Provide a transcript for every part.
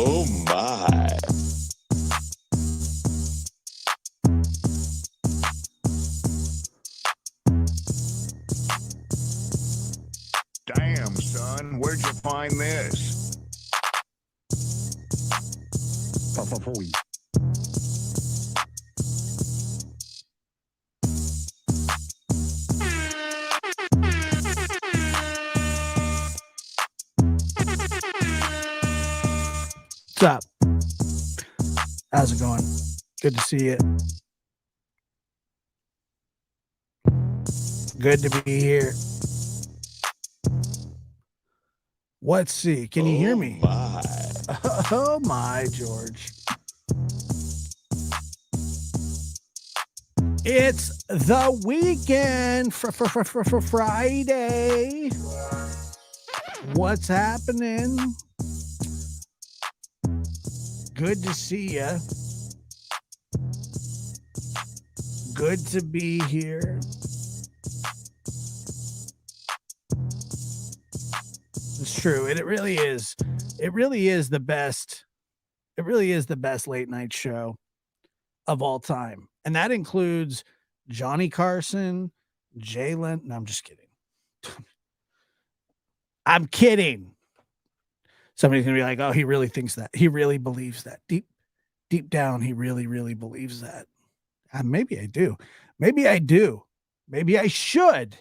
Oh my. Damn, son, where'd you find this? What's up? How's it going? Good to see you. Good to be here. Let's see. Can you hear me? My. Oh my, George. It's the weekend for Friday. What's happening? Good to see you. Good to be here. It's true. It really is. It really is the best. It really is the best late night show of all time. And that includes Johnny Carson, Jalen. No, I'm just kidding. I'm kidding. Somebody's going to be like, oh, he really thinks that. He really believes that. Deep down, he really, really believes that. Maybe I do. Maybe I do. Maybe I should.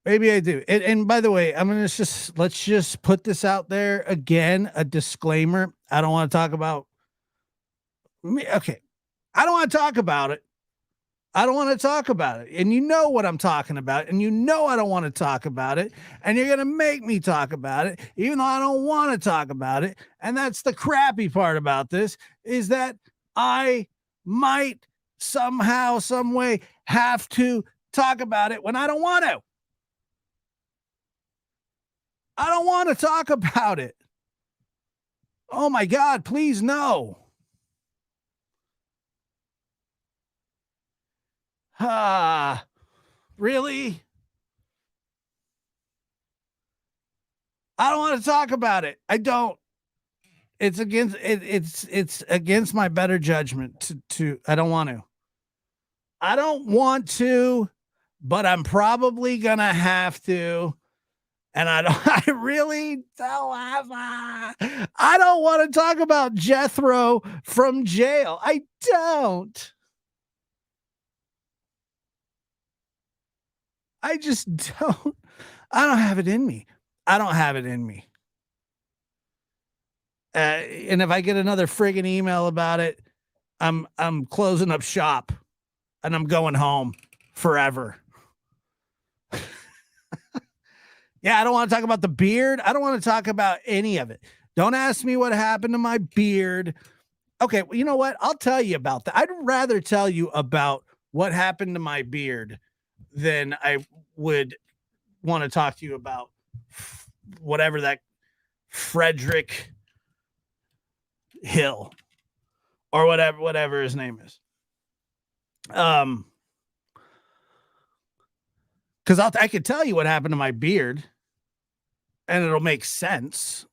Maybe I do. And by the way, let's just put this out there again, a disclaimer. I don't want to talk about me. Okay. I don't want to talk about it. I don't want to talk about it. And you know what I'm talking about. And you know I don't want to talk about it. And you're going to make me talk about it, even though I don't want to talk about it. And that's the crappy part about this, is that I might somehow, some way have to talk about it when I don't want to. I don't want to talk about it. Oh my God, please no. Really? I don't want to talk about it. I don't. It's against it's against my better judgment to I don't want to. I don't want to, but I'm probably gonna have to. And I really don't have. I don't want to talk about Jethro from jail. I don't. I just don't. I don't have it in me. I don't have it in me. And if I get another friggin' email about it, I'm closing up shop and I'm going home forever. Yeah, I don't want to talk about the beard. I don't want to talk about any of it. Don't ask me what happened to my beard. Okay, well, you know what? I'll tell you about that. I'd rather tell you about what happened to my beard than I would want to talk to you about whatever that Frederick Hill or whatever his name is. Because I could tell you what happened to my beard, and it'll make sense.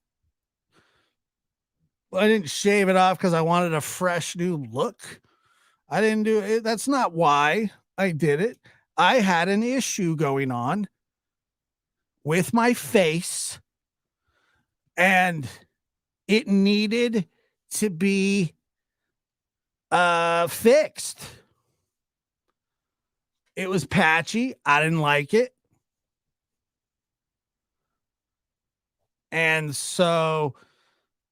I didn't shave it off because I wanted a fresh new look. I didn't do it. That's not why I did it. I had an issue going on with my face, and it needed to be fixed. It was patchy. I didn't like it. And so,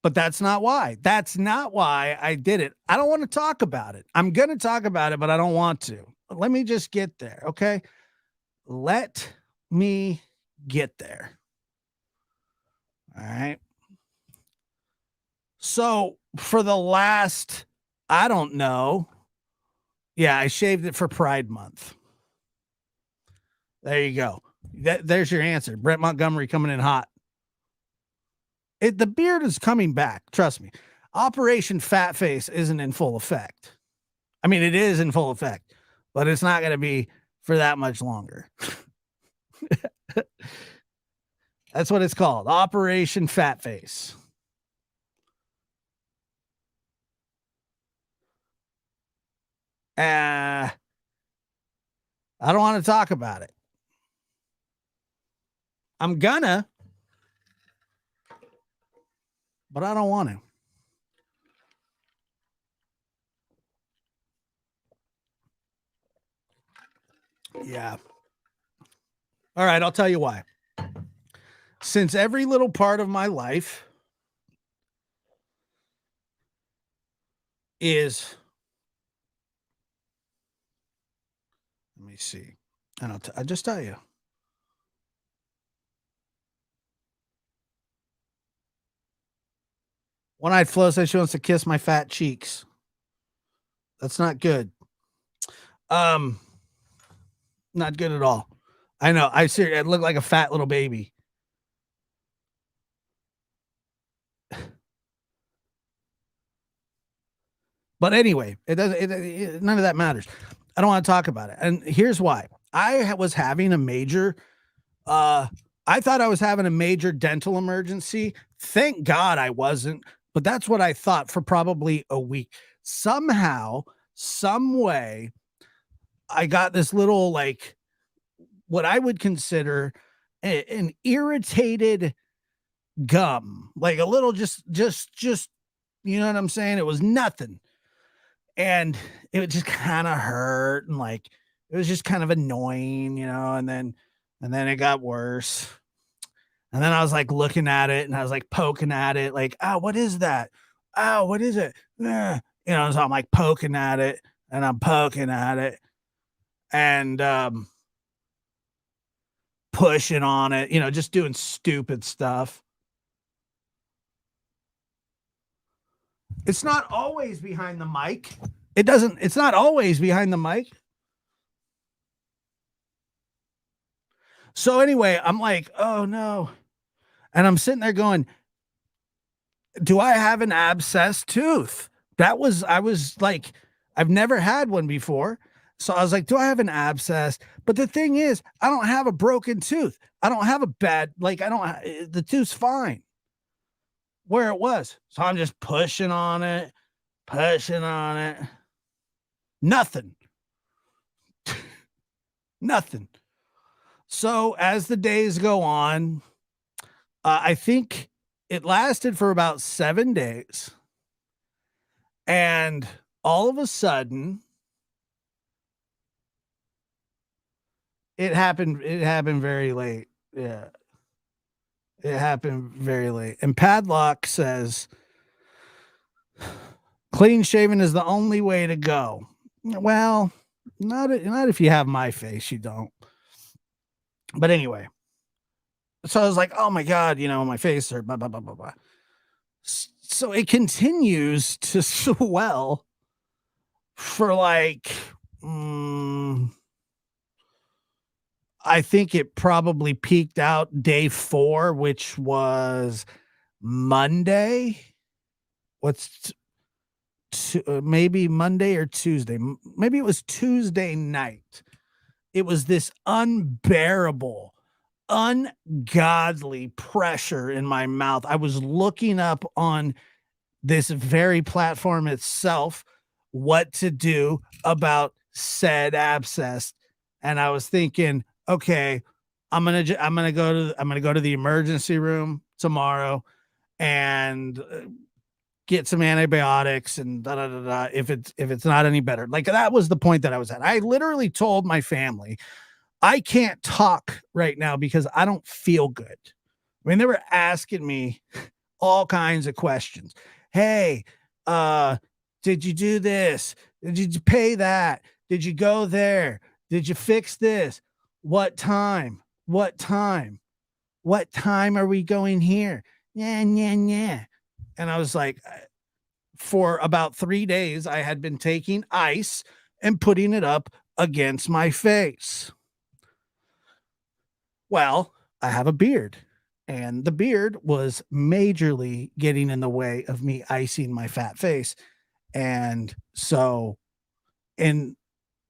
but that's not why. That's not why I did it. I don't want to talk about it. I'm going to talk about it, but I don't want to. Let me just get there. Okay. Let me get there. All right. So for the last, I don't know. Yeah, I shaved it for Pride Month. There you go. There's your answer. Brett Montgomery coming in hot. The beard is coming back. Trust me. Operation Fat Face isn't in full effect. I mean, it is in full effect, but it's not going to be for that much longer. That's what it's called. Operation Fat Face. I don't want to talk about it. I'm gonna, but I don't want to. Yeah. All right, I'll tell you why. Since every little part of my life is, let me see, and I'll just tell you. One-eyed Flo says she wants to kiss my fat cheeks. That's not good. Not good at all. I know. I look like a fat little baby. But anyway, none of that matters. I don't want to talk about it. And here's why. I was having a major, I thought I was having a major dental emergency. Thank God I wasn't, but that's what I thought for probably a week. Somehow, some way, I got this little, like, what I would consider an irritated gum, like a little, just, you know what I'm saying? It was nothing. And it would just kind of hurt, and like it was just kind of annoying, and then it got worse. And then I was like looking at it, and I was like poking at it, like, oh, what is that? Oh, what is it? So I'm like poking at it, and I'm poking at it, and pushing on it, just doing stupid stuff. It's not always behind the mic. It's not always behind the mic. So anyway, I'm like, oh no. And I'm sitting there going, do I have an abscessed tooth? I was like, I've never had one before. So I was like, do I have an abscess? But the thing is, I don't have a broken tooth. I don't have a bad, the tooth's fine where it was. So I'm just pushing on it. Nothing. Nothing. So as the days go on, I think it lasted for about 7 days. And all of a sudden, it happened very late. Yeah. It happened very late. And Padlock says, clean shaven is the only way to go. Well, not if you have my face, you don't. But anyway, so I was like, oh my God, my face hurt, blah, blah, blah, blah, blah. So it continues to swell for like, I think it probably peaked out day 4, which was Monday. Maybe Monday or Tuesday. Maybe it was Tuesday night. It was this unbearable, ungodly pressure in my mouth. I was looking up on this very platform itself what to do about said abscess, and I was thinking, okay, I'm gonna go to the emergency room tomorrow and get some antibiotics and da da da da. If it's not any better, like that was the point that I was at. I literally told my family, I can't talk right now because I don't feel good. I mean, they were asking me all kinds of questions. Hey, did you do this? Did you pay that? Did you go there? Did you fix this? What time? What time? What time are we going here? Yeah. And I was like, for about 3 days, I had been taking ice and putting it up against my face. Well, I have a beard, and the beard was majorly getting in the way of me icing my fat face. And so in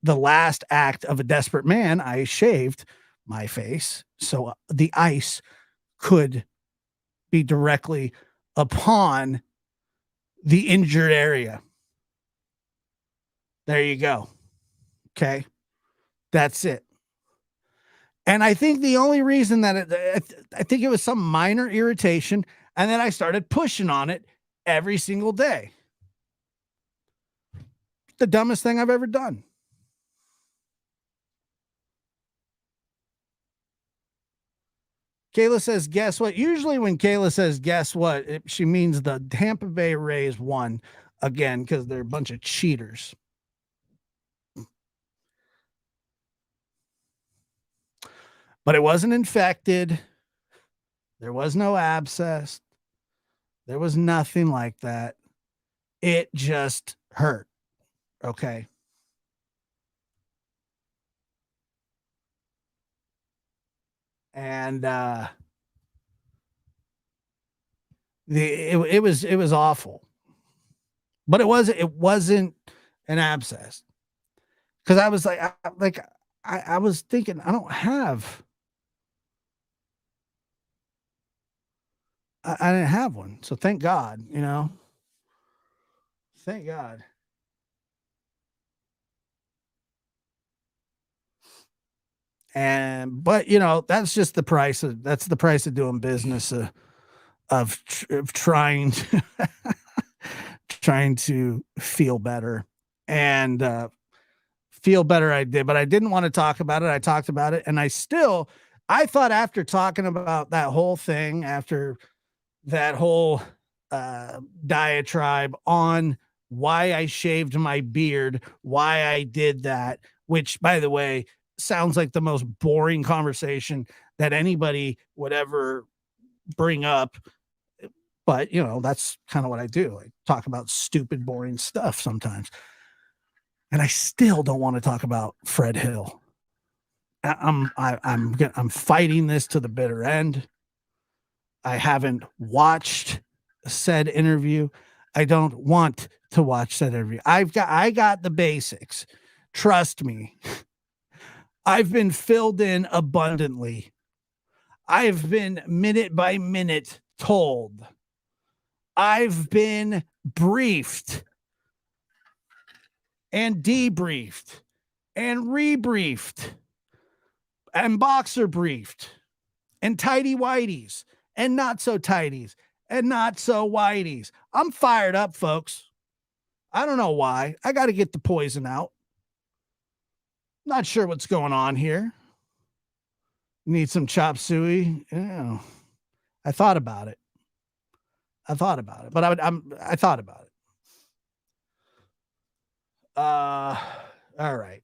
the last act of a desperate man, I shaved my face so the ice could be directly upon the injured area. There you go. Okay. That's it. And I think the only reason that I think it was some minor irritation. And then I started pushing on it every single day. The dumbest thing I've ever done. Kayla says, guess what? Usually when Kayla says, guess what? She means the Tampa Bay Rays won again because they're a bunch of cheaters. But it wasn't infected. There was no abscess. There was nothing like that. It just hurt. Okay. And it was awful. But it wasn't an abscess. Because I was like, I was thinking, I don't have. I didn't have one. So thank God, you know. Thank God. And but you know, that's just the price of doing business of trying to trying to feel better. And feel better I did, but I didn't want to talk about it. I talked about it, and I thought after talking about that whole thing, after that whole diatribe on why I shaved my beard, why I did that, which by the way sounds like the most boring conversation that anybody would ever bring up. But you know, that's kind of what I do. I talk about stupid, boring stuff sometimes. And I still don't want to talk about Fred Hill. I'm fighting this to the bitter end. I haven't watched said interview. I don't want to watch that interview. I got the basics. Trust me. I've been filled in abundantly. I've been minute by minute told. I've been briefed and debriefed and rebriefed and boxer briefed and tidy whiteys and not so tidies and not so whiteys. I'm fired up, folks. I don't know why. I got to get the poison out. Not sure what's going on here. Need some chop suey. Yeah. I thought about it. But I thought about it. All right.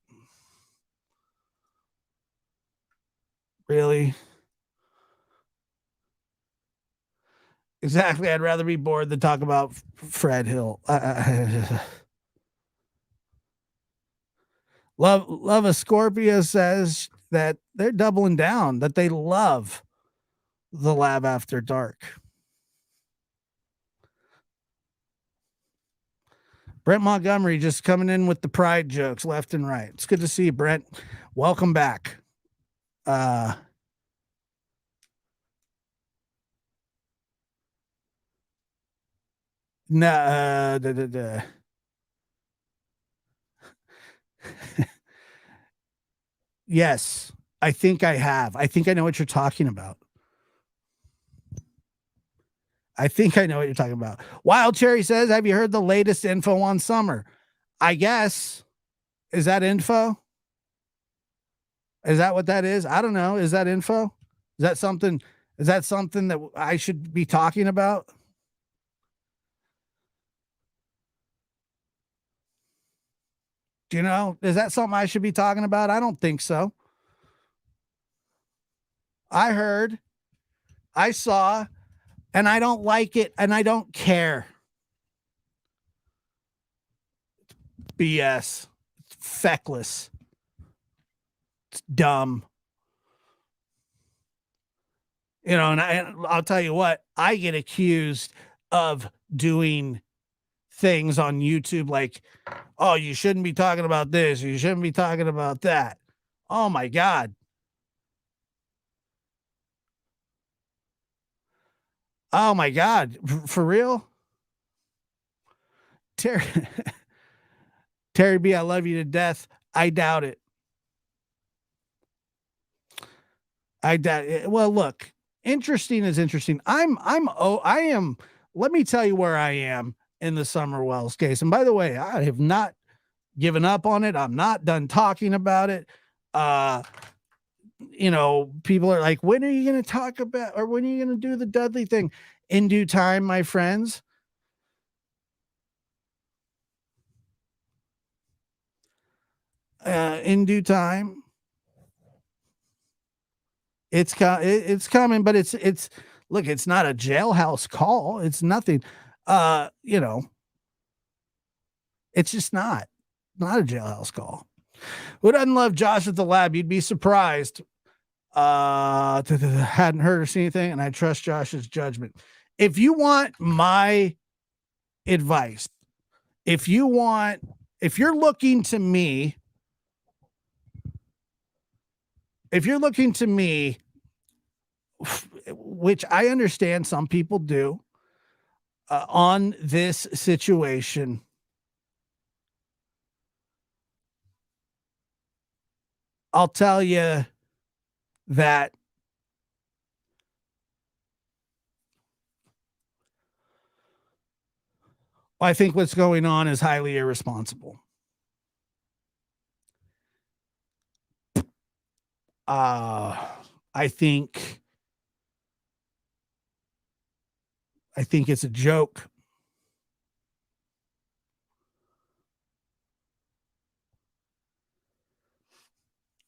Really? Exactly. I'd rather be bored than talk about Fred Hill. Love a Scorpio says that they're doubling down, that they love the Lab After Dark. Brent Montgomery just coming in with the pride jokes left and right. It's good to see you, Brent. Welcome back. Yes, I think I have. I think I know what you're talking about. Wild Cherry says, have you heard the latest info on Summer? I guess. Is that info? Is that what that is? I don't know. Is that info? Is that something that I should be talking about? Do you know? Is that something I should be talking about? I don't think so. I heard, I saw, and I don't like it, and I don't care. BS. It's feckless. It's dumb. You know, and I'll tell you what, I get accused of doing things on YouTube like, oh, you shouldn't be talking about this, or you shouldn't be talking about that. Oh my God. Oh my God. For real? Terry B, I love you to death. I doubt it. I doubt it. Well, look, interesting is interesting. I am, let me tell you where I am in the Summer Wells case. And by the way, I have not given up on it. I'm not done talking about it. Uh, people are like, when are you going to talk about, or when are you going to do the Dudley thing? In due time, my friends. In due time. It's coming, but it's look, it's not a jailhouse call. It's nothing. It's just not a jailhouse call. Who doesn't love Josh at the lab? You'd be surprised. Hadn't heard or seen anything, and I trust Josh's judgment. If you want my advice, if you're looking to me, which I understand some people do, on this situation, I'll tell you that I think what's going on is highly irresponsible. I think it's a joke.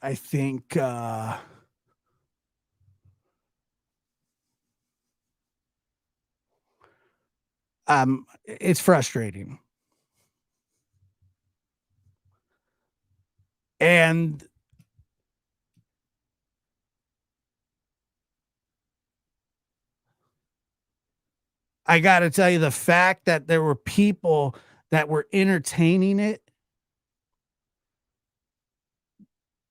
I think it's frustrating. And I got to tell you, the fact that there were people that were entertaining it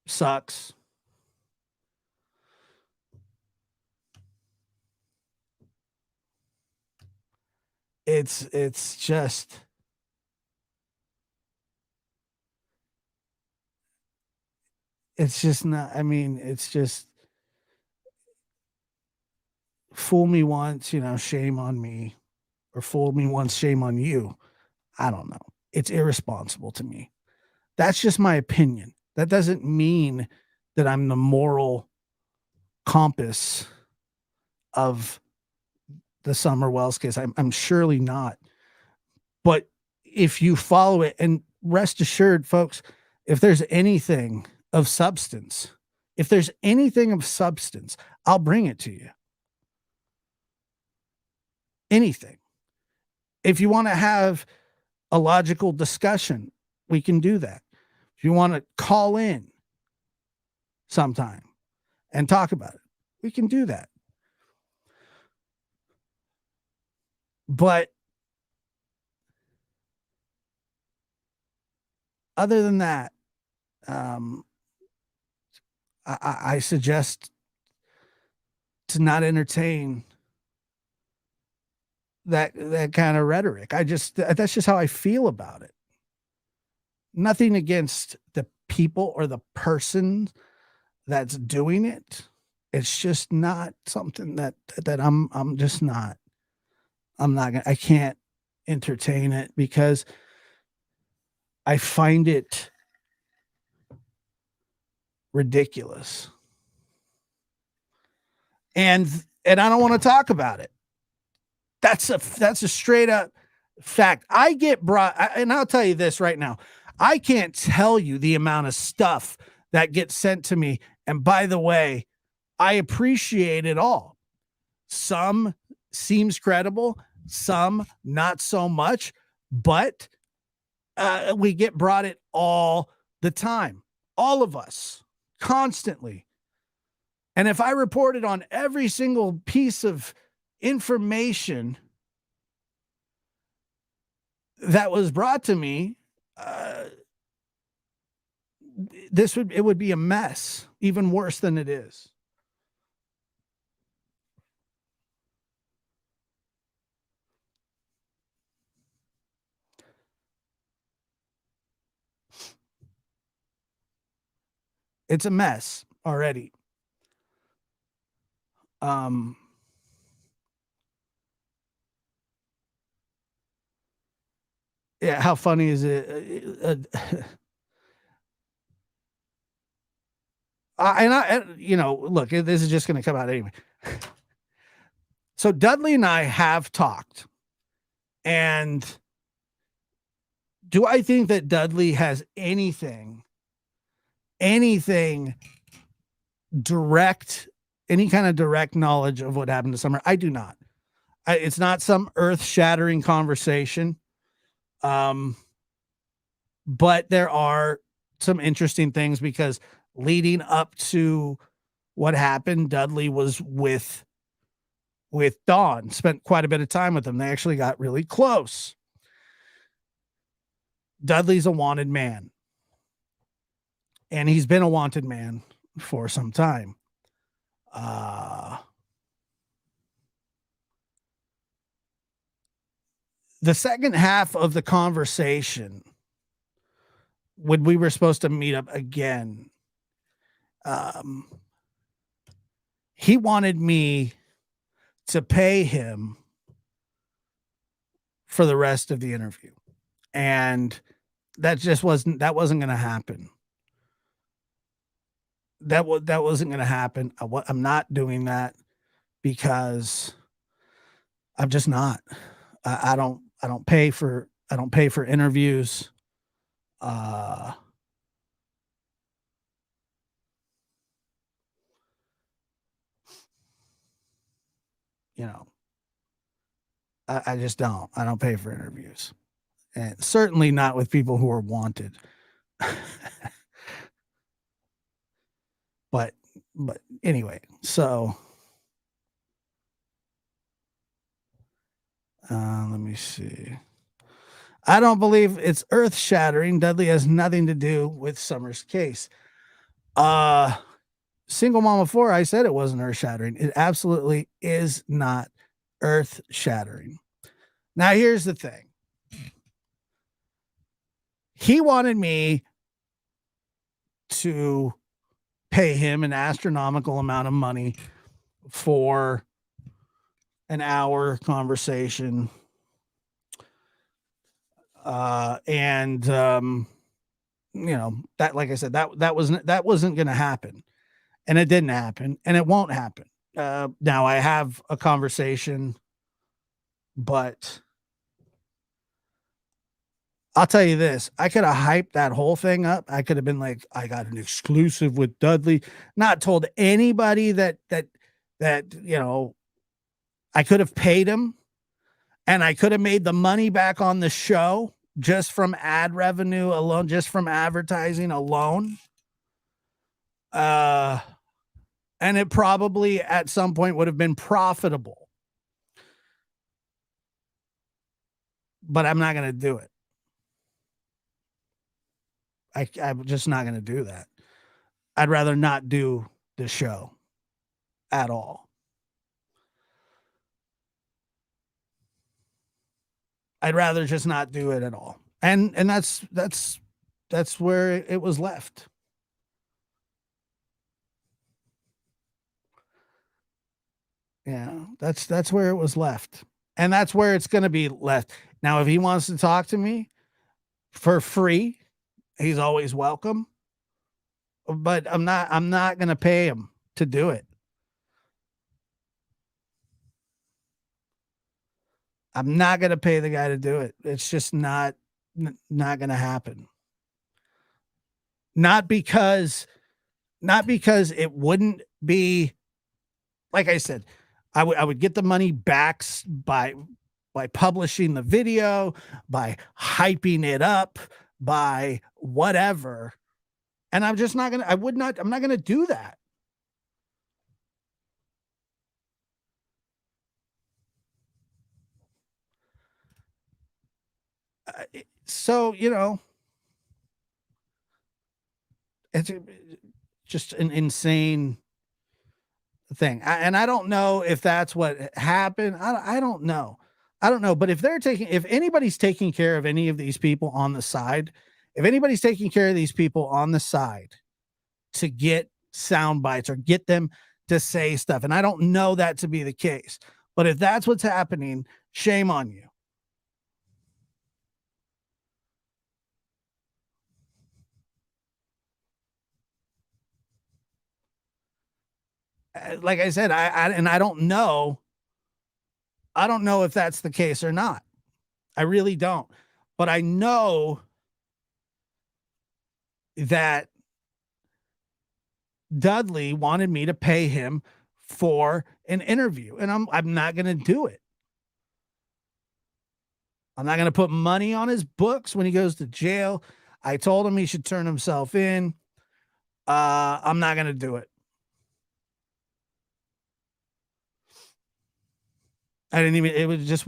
sucks. It's just, not, I mean, it's just, fool me once, shame on me, or fool me once, shame on you. I don't know. It's irresponsible to me. That's just my opinion. That doesn't mean that I'm the moral compass of the Summer Wells case. I'm surely not. But if you follow it, and rest assured, folks, if there's anything of substance, I'll bring it to you. Anything. If you want to have a logical discussion, we can do that. If you want to call in sometime and talk about it, we can do that. But other than that, I suggest to not entertain that kind of rhetoric. That's just how I feel about it. Nothing against the people or the person that's doing it. It's just not something that I'm just not. I can't entertain it because I find it ridiculous. And I don't want to talk about it. That's a straight up fact. I get and I'll tell you this right now. I can't tell you the amount of stuff that gets sent to me. And by the way, I appreciate it all. Some seems credible, some not so much, but we get brought it all the time. All of us, constantly. And if I reported on every single piece of information that was brought to me, it would be a mess, even worse than it is. It's a mess already. Yeah, how funny is it? Look, this is just going to come out anyway. So Dudley and I have talked, and do I think that Dudley has anything direct, any kind of direct knowledge of what happened to Summer? I do not. It's not some earth-shattering conversation. But there are some interesting things because leading up to what happened, Dudley was with Dawn, spent quite a bit of time with them. They actually got really close. Dudley's a wanted man, and he's been a wanted man for some time. The second half of the conversation, when we were supposed to meet up again, he wanted me to pay him for the rest of the interview. And that wasn't going to happen. That wasn't going to happen. I'm not doing that because I'm just not. I don't pay for interviews. I just don't. I don't pay for interviews, and certainly not with people who are wanted. but anyway, so let me see. I don't believe it's earth-shattering. Dudley has nothing to do with Summer's case. Single Mama 4, I said it wasn't earth-shattering. It absolutely is not earth-shattering. Now, here's the thing. He wanted me to pay him an astronomical amount of money for an hour conversation. That, like I said, that wasn't going to happen, and it didn't happen, and it won't happen. Now I have a conversation, but I'll tell you this, I could have hyped that whole thing up. I could have been like, I got an exclusive with Dudley, not told anybody that I could have paid him, and I could have made the money back on the show just from ad revenue alone, just from advertising alone. And it probably at some point would have been profitable. But I'm not going to do it. I'm just not going to do that. I'd rather not do the show at all. I'd rather just not do it at all. And that's where it was left. Yeah, that's where it was left. And that's where it's going to be left. Now, if he wants to talk to me for free, he's always welcome. But I'm not going to pay him to do it. I'm not going to pay the guy to do it. It's just not going to happen. Not because it wouldn't be, like I said, I would get the money back by publishing the video, by hyping it up, by whatever. And I'm just not going to, I'm not going to do that. So, it's just an insane thing. And I don't know if that's what happened. I don't know. But if anybody's taking care of any of these people on the side, to get sound bites or get them to say stuff. And I don't know that to be the case. But if that's what's happening, shame on you. Like I said, I don't know. I don't know if that's the case or not. I really don't. But I know that Dudley wanted me to pay him for an interview, and I'm not going to do it. I'm not going to put money on his books when he goes to jail. I told him he should turn himself in. I'm not going to do it. I didn't even, it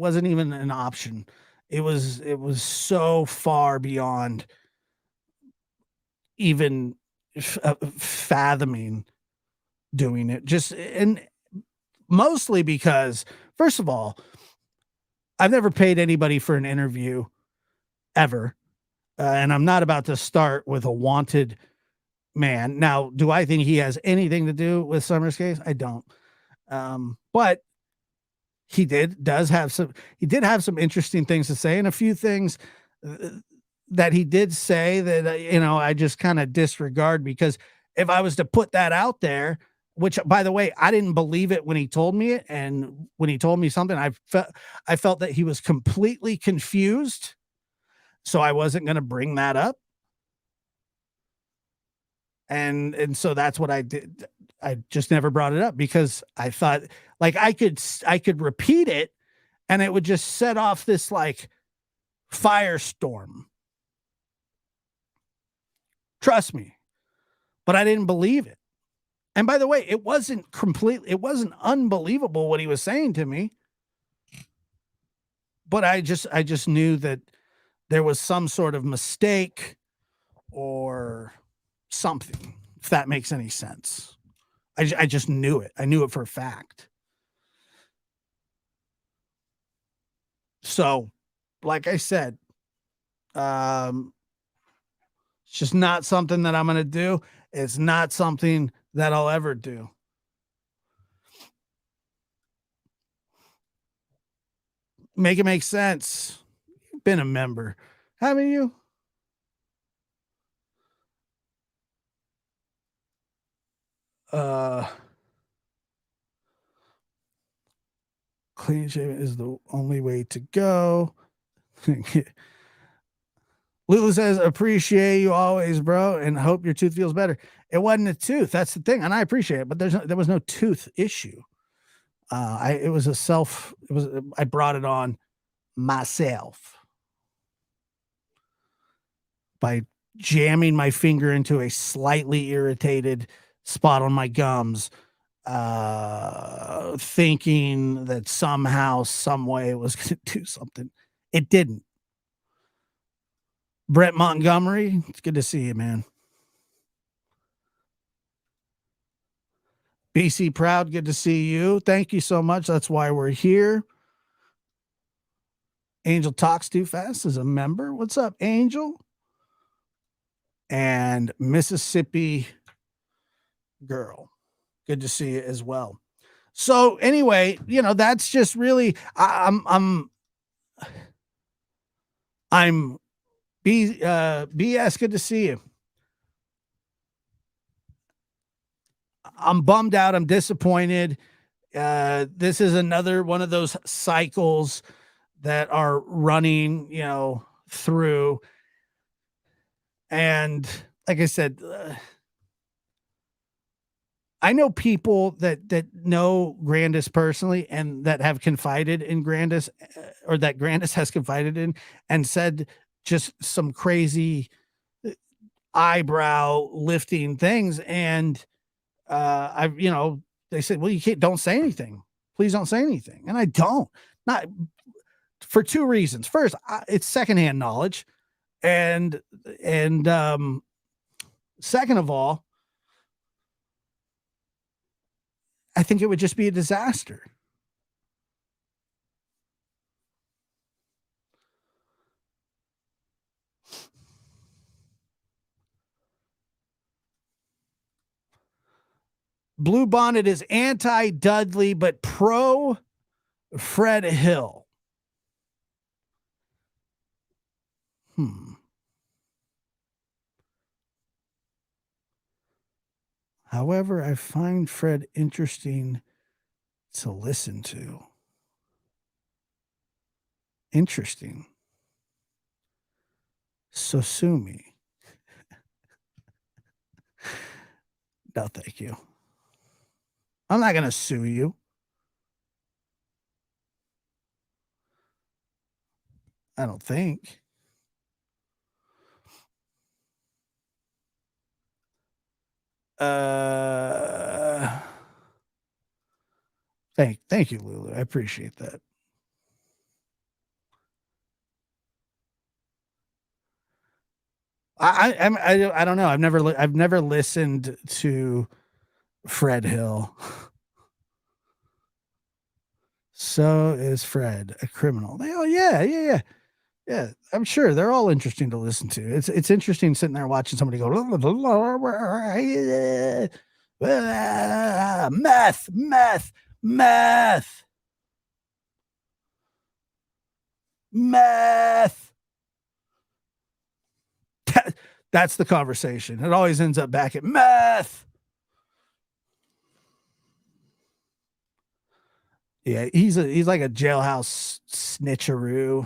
wasn't even an option. It was so far beyond even fathoming doing it. Just, and mostly because, first of all, I've never paid anybody for an interview ever. And I'm not about to start with a wanted man. Now, do I think he has anything to do with Summer's case? I don't. But he did have some interesting things to say, and a few things that he did say that, I just kind of disregard, because if I was to put that out there, which, by the way, I didn't believe it when he told me it. And when he told me something, I felt that he was completely confused. So I wasn't going to bring that up. And so that's what I did. I just never brought it up because I thought, like, I could repeat it and it would just set off this like firestorm. Trust me. But I didn't believe it. And by the way, it wasn't unbelievable what he was saying to me. But I just knew that there was some sort of mistake or something, if that makes any sense. I just knew it. I knew it for a fact. So, like I said, it's just not something that I'm going to do. It's not something that I'll ever do. Make it make sense. You've been a member, haven't you? Clean shaven is the only way to go. Lulu says, appreciate you always, bro, and hope your tooth feels better. It wasn't a tooth. That's the thing. And I appreciate it, but there was no tooth issue. I brought it on myself by jamming my finger into a slightly irritated spot on my gums, thinking that somehow, some way it was going to do something. It didn't. Brett Montgomery, it's good to see you, man. BC Proud, good to see you. Thank you so much. That's why we're here. Angel Talks Too Fast is a member. What's up, Angel? And Mississippi Girl, good to see you as well. So anyway, that's just really, I'm BS, good to see you. I'm bummed out. I'm disappointed. This is another one of those cycles that are running, through. And like I said, I know people that know Grandis personally and that have confided in Grandis, or that Grandis has confided in, and said just some crazy eyebrow lifting things. And they said, well, don't say anything. Please don't say anything. And I don't, not for two reasons. First, it's secondhand knowledge. And second of all, I think it would just be a disaster. Blue Bonnet is anti-Dudley, but pro Fred Hill. However, I find Fred interesting to listen to. Interesting. So sue me. No, thank you. I'm not going to sue you. I don't think. Thank you, Lulu. I appreciate that. I don't know. I've never listened to Fred Hill. So is Fred a criminal? Oh yeah. I'm sure they're all interesting to listen to. It's interesting sitting there watching somebody go meth. That's the conversation. It always ends up back at meth. Yeah, he's like a jailhouse snitcheroo,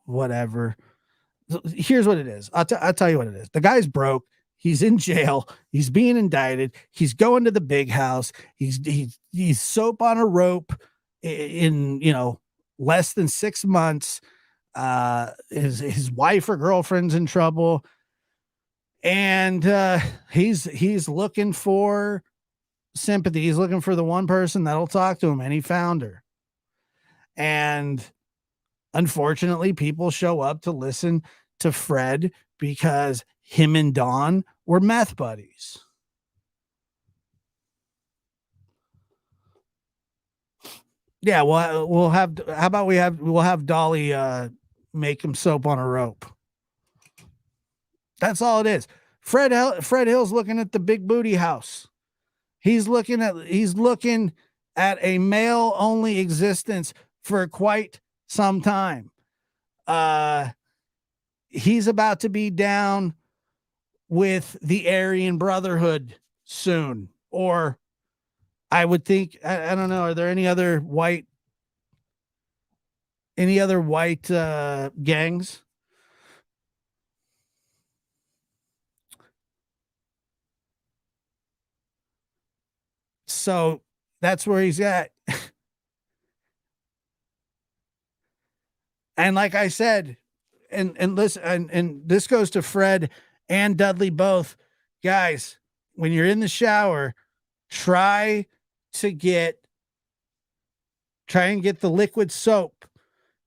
whatever. Here's what it is. I'll tell you what it is. The guy's broke. He's in jail. He's being indicted. He's going to the big house. He's soap on a rope in less than 6 months. His wife or girlfriend's in trouble, and he's looking for sympathy. He's looking for the one person that'll talk to him, and he found her. And unfortunately, people show up to listen to Fred because him and Dawn were meth buddies. Yeah, we'll have Dolly make him soap on a rope. That's all it is. Fred Hill's looking at the big booty house. He's looking at a male only existence for quite some time. He's about to be down with the Aryan Brotherhood soon, or I would think, I don't know. Are there any other white gangs? So that's where he's at. And like I said, and listen, and this goes to Fred and Dudley both. Guys, when you're in the shower, try and get the liquid soap,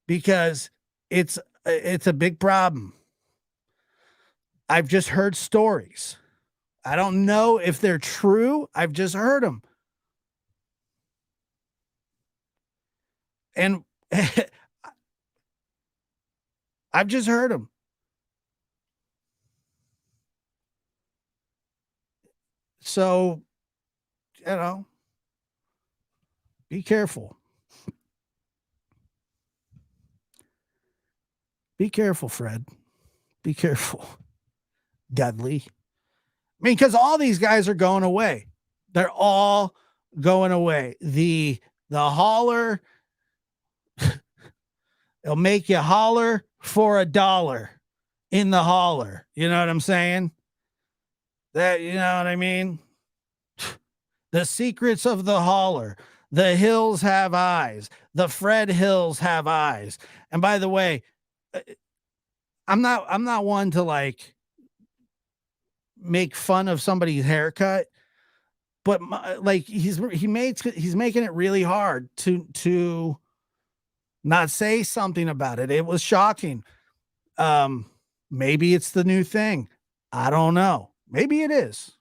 because it's a big problem. I've just heard stories. I don't know if they're true. I've just heard them. And I've just heard them. So, be careful. Be careful, Fred. Be careful, Dudley. I mean, because all these guys are going away. They're all going away. The holler, it'll make you holler for $1 in the holler. You know what I'm saying? You know what I mean? The secrets of the holler. The hills have eyes. The Fred Hills have eyes. And by the way, I'm not one to like make fun of somebody's haircut, but he's making it really hard to not say something about it. It was shocking. Maybe it's the new thing. I don't know. Maybe it is.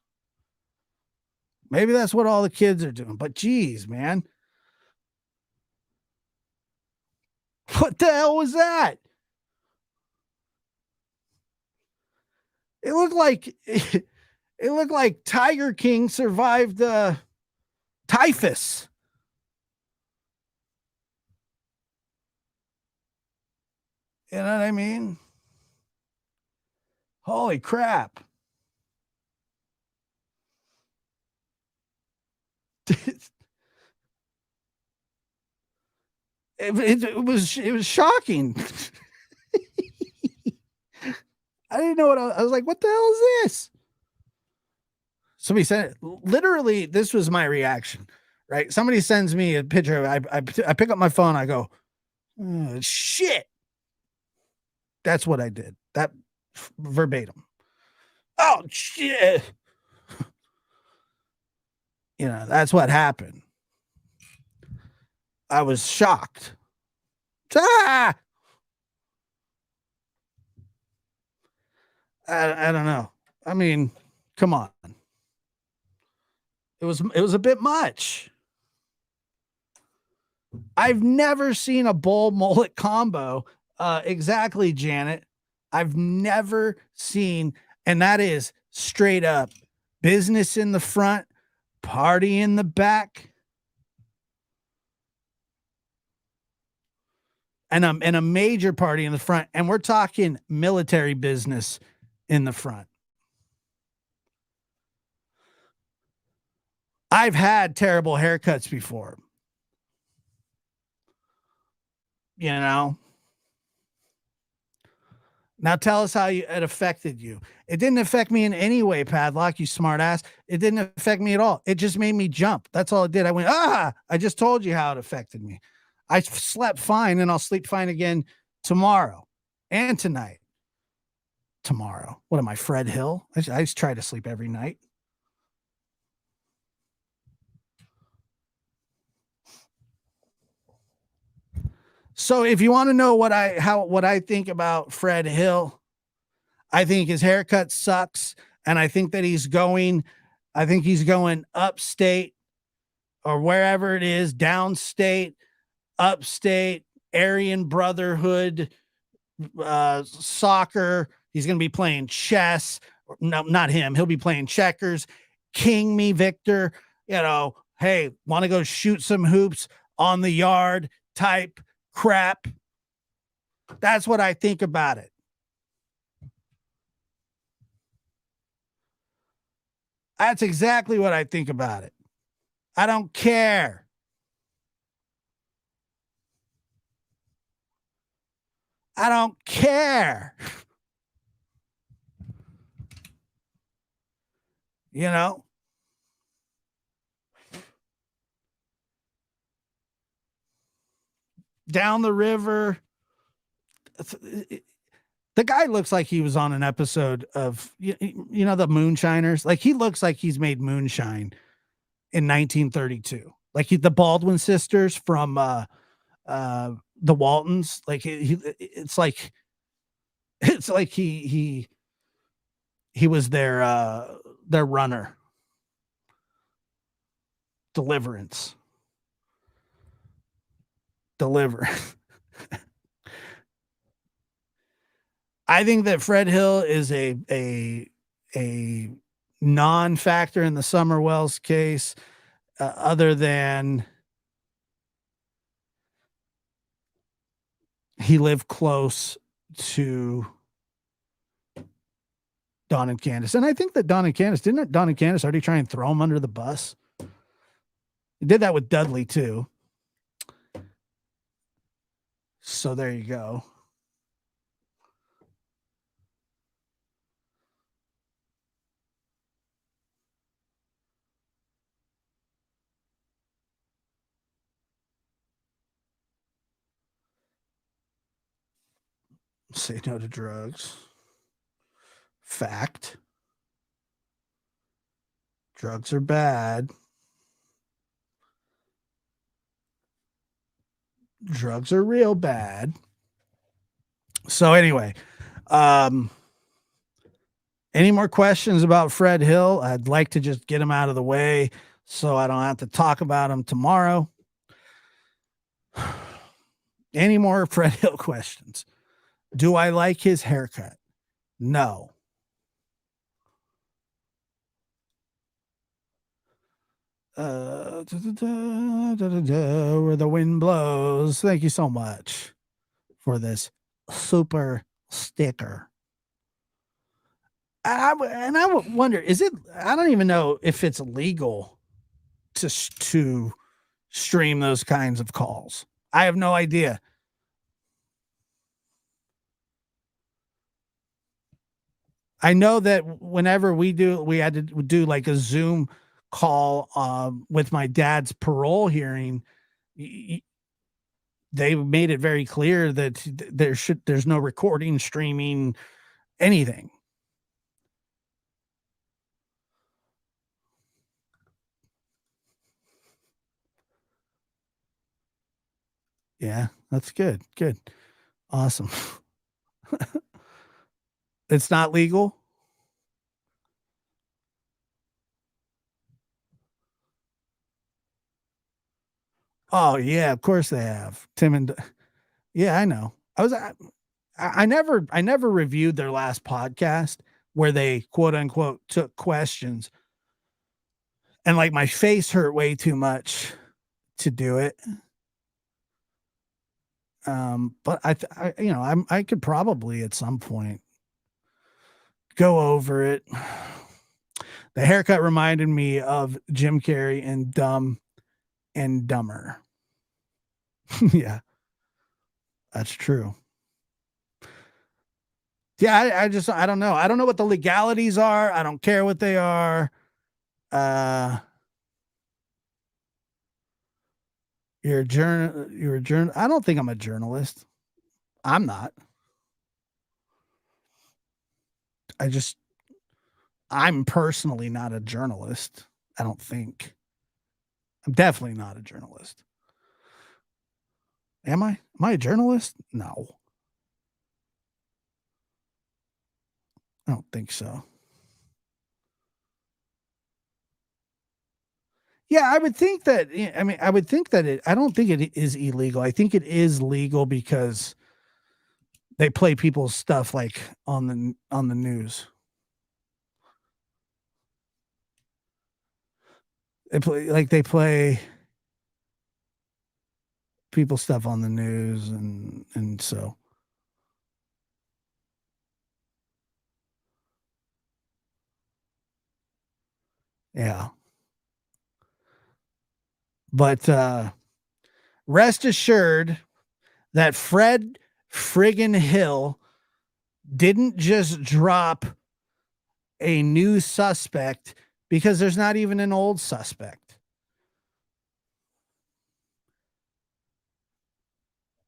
Maybe that's what all the kids are doing. But geez, man. What the hell was that? It looked like It looked like Tiger King survived typhus. You know what I mean? Holy crap. It was shocking. I didn't know what I was like. What the hell is this? Somebody said, literally, this was my reaction. Right? Somebody sends me a picture. I pick up my phone. I go, oh, shit. That's what I did. That verbatim. Oh shit. You know, that's what happened. I was shocked. Ah! I don't know. I mean, come on. It was a bit much. I've never seen a bull mullet combo. Exactly, Janet. I've never seen, and that is straight up business in the front, party in the back. And a major party in the front, and we're talking military business in the front. I've had terrible haircuts before. You know. Now tell us how it affected you. It didn't affect me in any way, Padlock, you smart ass. It didn't affect me at all. It just made me jump. That's all it did. I went, I just told you how it affected me. I slept fine, and I'll sleep fine again tomorrow and tonight. Tomorrow. What am I, Fred Hill? I just try to sleep every night. So if you want to know what I think about Fred Hill, I think his haircut sucks, and I think that he's going upstate or wherever it is, downstate, upstate, Aryan Brotherhood, soccer. He's going to be playing chess. No, not him. He'll be playing checkers. King me, Victor. You know, hey, want to go shoot some hoops on the yard type crap. That's what I think about it. That's exactly what I think about it. I don't care. I don't care. You know? Down the river. The guy looks like he was on an episode of, you know, the Moonshiners. Like, he looks like he's made moonshine in 1932. Like the Baldwin sisters from the Waltons. Like it's like he was their runner. Deliver. I think that Fred Hill is a non-factor in the Summer Wells case, other than he lived close to Don and Candace. And I think that Don and Candace already try and throw him under the bus? He did that with Dudley too. So there you go. Say no to drugs. Fact. Drugs are bad. Drugs are real bad. So anyway, any more questions about Fred Hill? I'd like to just get him out of the way so I don't have to talk about him tomorrow. Any more Fred Hill questions? Do I like his haircut? No. Where the wind blows. Thank you so much for this super sticker. And I would wonder, is it? I don't even know if it's legal to stream those kinds of calls. I have no idea. I know that whenever we had to do like a Zoom call with my dad's parole hearing. They made it very clear that there's no recording, streaming, anything. Yeah, that's good. Good. Awesome. It's not legal? Oh, yeah, of course they have. Tim and yeah, I know. I never reviewed their last podcast where they quote unquote took questions. And like my face hurt way too much to do it. But I could probably at some point go over it. The haircut reminded me of Jim Carrey in Dumb and Dumber. Yeah, that's true. Yeah, I don't know. I don't know what the legalities are. I don't care what they are. You're a journal. I don't think I'm a journalist. I'm not. I'm personally not a journalist. I don't think. I'm definitely not a journalist. Am I? Am I a journalist? No. I don't think so. Yeah, I would think that. I mean, I would think that I don't think it is illegal. I think it is legal because they play people's stuff like on the news. They play people's stuff on the news, and so yeah. But rest assured that Fred friggin' Hill didn't just drop a new suspect because there's not even an old suspect.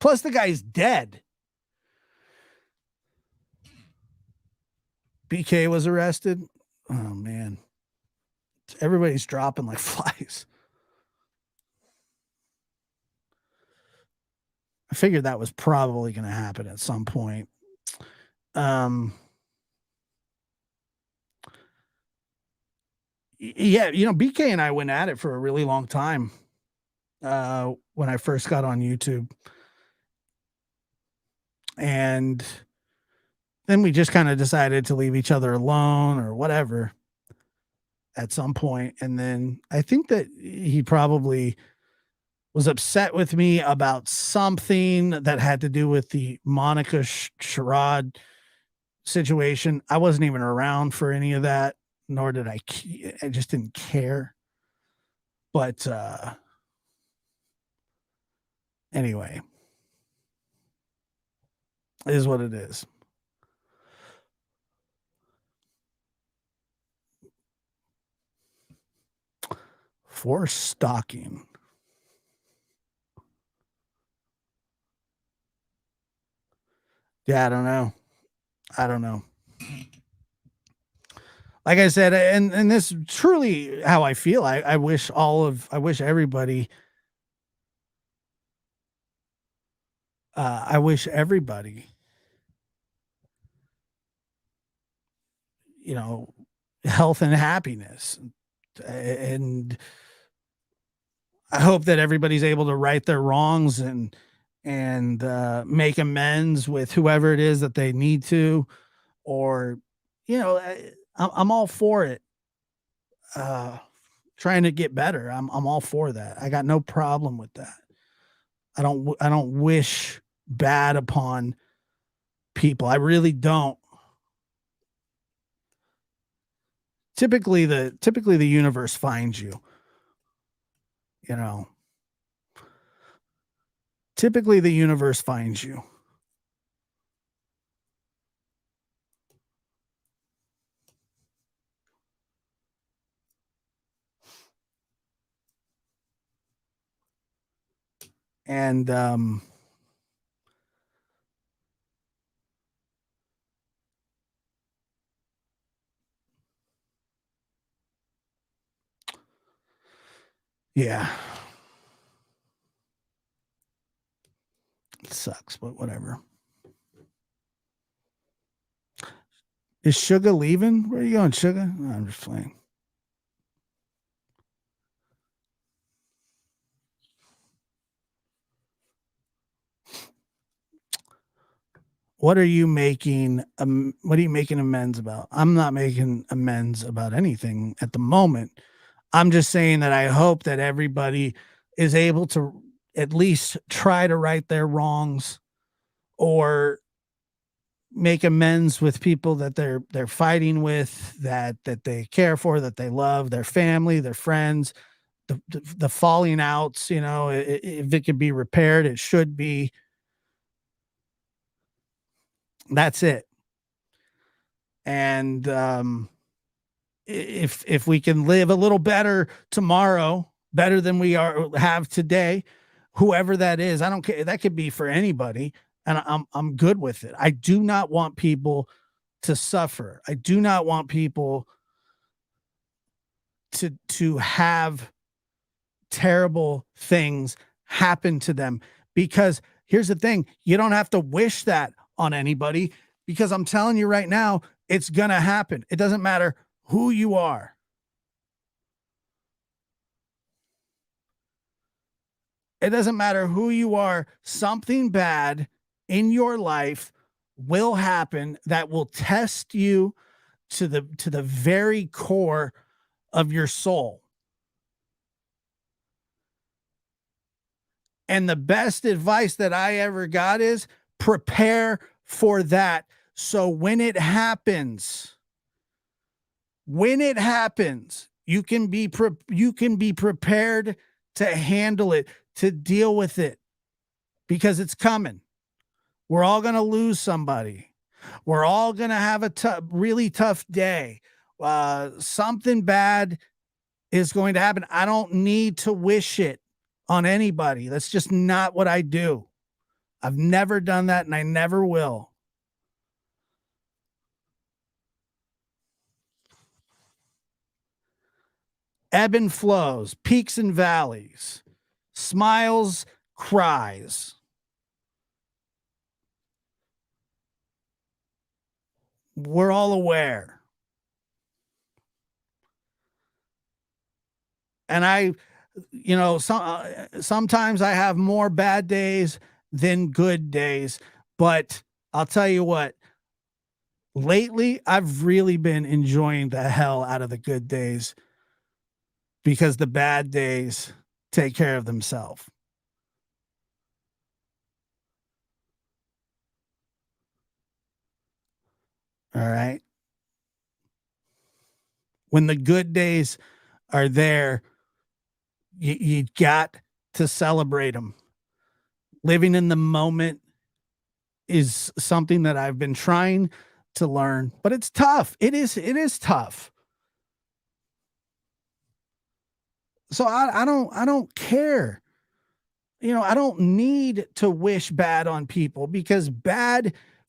Plus, the guy's dead. BK was arrested. Oh, man. Everybody's dropping like flies. I figured that was probably going to happen at some point. Yeah, BK and I went at it for a really long time when I first got on YouTube. And then we just kind of decided to leave each other alone or whatever at some point. And then I think that he probably was upset with me about something that had to do with the Monica Sherrod situation. I wasn't even around for any of that, nor did I just didn't care. But anyway, it is what it is. For stalking. Yeah, I don't know. I don't know. Like I said, and this is truly how I feel. I wish everybody I wish everybody, health and happiness. And I hope that everybody's able to right their wrongs and make amends with whoever it is that they need to, or I'm all for it. trying to get better. I'm all for that. I got no problem with that. I don't wish bad upon people. I really don't. Typically the universe finds you, you know. Typically the universe finds you. And yeah. It sucks, but whatever. Is Sugar leaving? Where are you going, Sugar? No, I'm just playing. What are you making? What are you making amends about? I'm not making amends about anything at the moment. I'm just saying that I hope that everybody is able to at least try to right their wrongs or make amends with people that they're fighting with, that they care for, that they love, their family, their friends, the falling outs. You know, if it could be repaired, it should be. That's it. And if we can live a little better tomorrow, better than we have today, whoever that is, I don't care. That could be for anybody, and I'm good with it. I do not want people to suffer. I do not want people to have terrible things happen to them, because here's the thing, you don't have to wish that on anybody, because I'm telling you right now, it's going to happen. It doesn't matter who you are. It doesn't matter who you are. Something bad in your life will happen that will test you to the very core of your soul. And the best advice that I ever got is prepare for that. So when it happens, you can be prepared to handle it, to deal with it, because it's coming. We're all going to lose somebody. We're all going to have a really tough day. Something bad is going to happen. I don't need to wish it on anybody. That's just not what I do. I've never done that, and I never will. Ebb and flows, peaks and valleys, smiles, cries. We're all aware. And sometimes I have more bad days than good days, but I'll tell you what, lately I've really been enjoying the hell out of the good days, because the bad days take care of themselves. All right. When the good days are there, you got to celebrate them. Living in the moment is something that I've been trying to learn, but it's tough. It is tough. So I don't care. I don't need to wish bad on people, because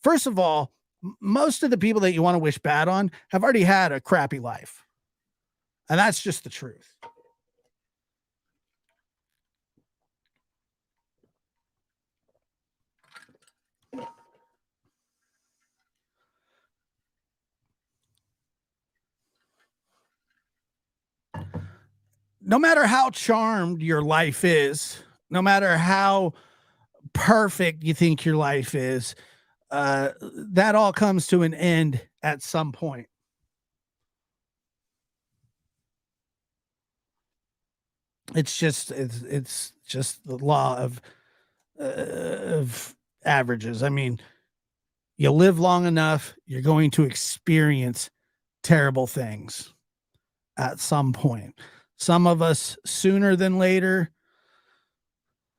first of all, most of the people that you want to wish bad on have already had a crappy life. And that's just the truth. No matter how charmed your life is, no matter how perfect you think your life is, that all comes to an end at some point. It's just the law of averages. I mean, you live long enough, you're going to experience terrible things at some point. Some of us sooner than later,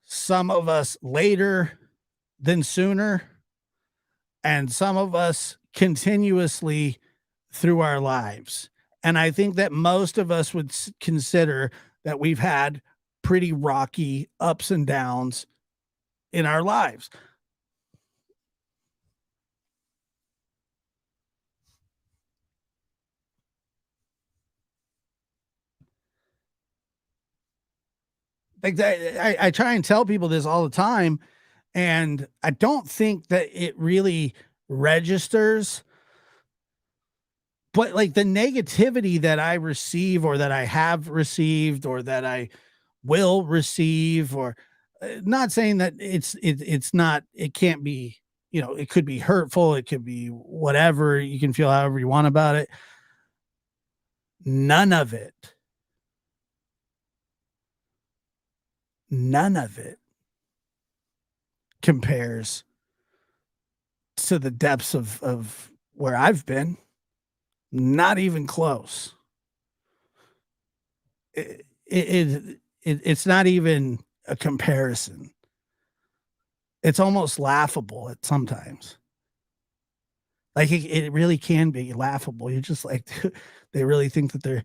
some of us later than sooner, and some of us continuously through our lives. And I think that most of us would consider that we've had pretty rocky ups and downs in our lives. Like that, I try and tell people this all the time, and I don't think that it really registers. But like the negativity that I receive, or that I have received, or that I will receive, or not saying that it's not, it can't be, it could be hurtful, it could be whatever, you can feel however you want about it. None of it, none of it compares to the depths of where I've been. Not even close. It's not even a comparison. It's almost laughable at sometimes. Like it really can be laughable. You're just like, they really think that they're,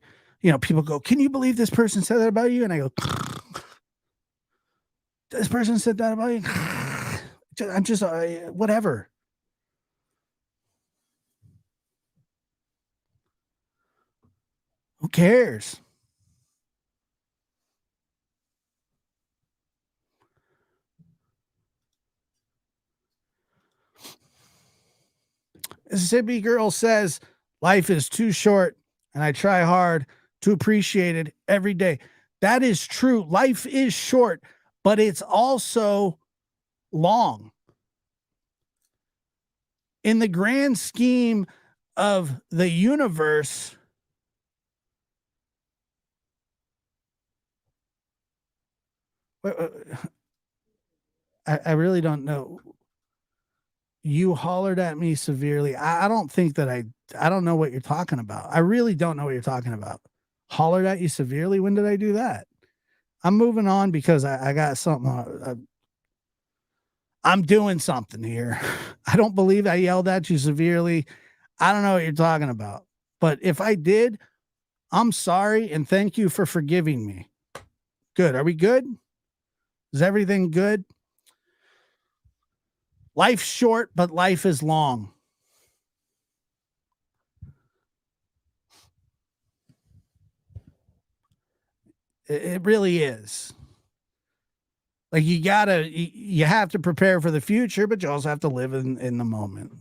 people go, "Can you believe this person said that about you?" And I go, "This person said that about you." I'm just whatever. Who cares? Mississippi Girl says, "Life is too short, and I try hard to appreciate it every day." That is true. Life is short, but it's also long. In the grand scheme of the universe, I really don't know. You hollered at me severely. I don't think that I don't know what you're talking about. I really don't know what you're talking about. Hollered at you severely? When did I do that? I'm moving on because I got something. I'm doing something here. I don't believe I yelled at you severely. I don't know what you're talking about. But if I did, I'm sorry and thank you for forgiving me. Good. Are we good? Is everything good? Life's short, but life is long. It really is. Like you have to prepare for the future, but you also have to live in the moment.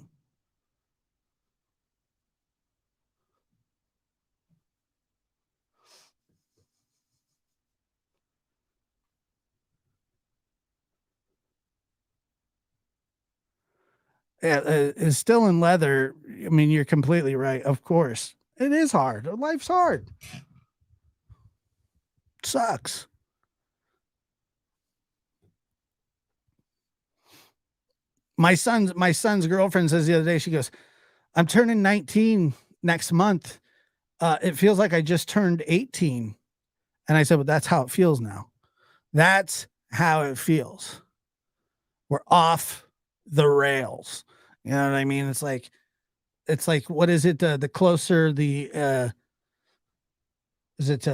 Yeah, it's still in leather. I mean, you're completely right. Of course, it is hard. Life's hard. Sucks. My son's girlfriend says the other day, she goes, "I'm turning 19 next month. It feels like I just turned 18." And I said, "Well, that's how it feels now. That's how it feels. We're off the rails." You know what I mean? It's like what is it? The closer the is it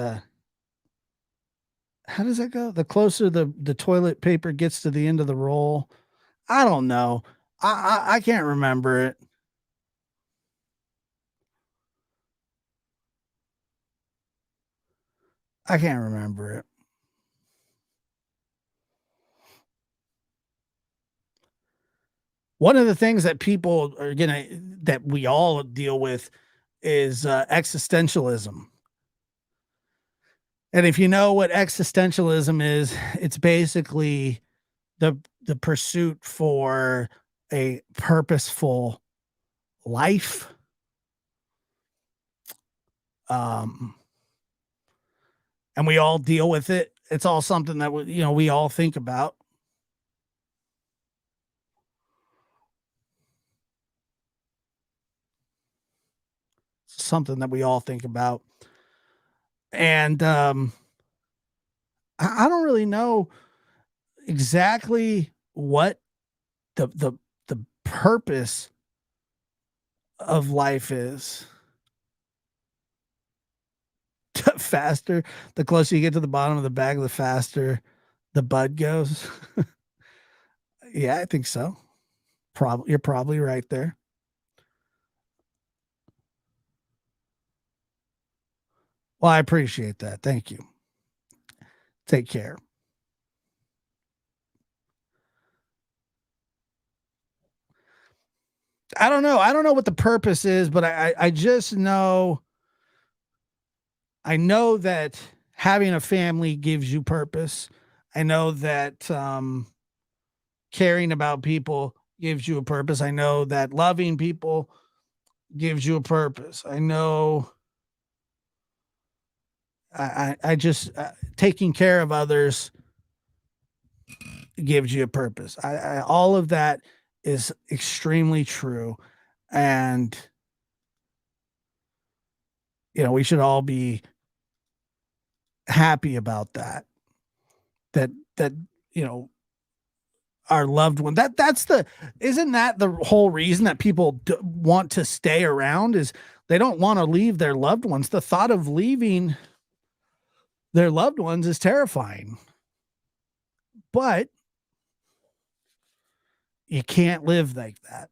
how does that go? The closer the toilet paper gets to the end of the roll. I don't know. I can't remember it. I can't remember it. One of the things that people are gonna that we all deal with is existentialism. And if you know what existentialism is, it's basically the pursuit for a purposeful life. Um, and we all deal with it it's all something that we all think about. Something that we all think about. And I don't really know exactly what the purpose of life is. Faster, the closer you get to the bottom of the bag, the faster the bud goes. Yeah, I think so. Probably, you're probably right there. Well, I appreciate that. Thank you. Take care. I don't know. I don't know what the purpose is, but I just know I know that having a family gives you purpose. I know that caring about people gives you a purpose. I know that loving people gives you a purpose. I know I just taking care of others gives you a purpose. All of that is extremely true. And, we should all be happy about that. That, you know, our loved one, isn't that the whole reason that people want to stay around is they don't want to leave their loved ones. The thought of leaving their loved ones is terrifying, but you can't live like that.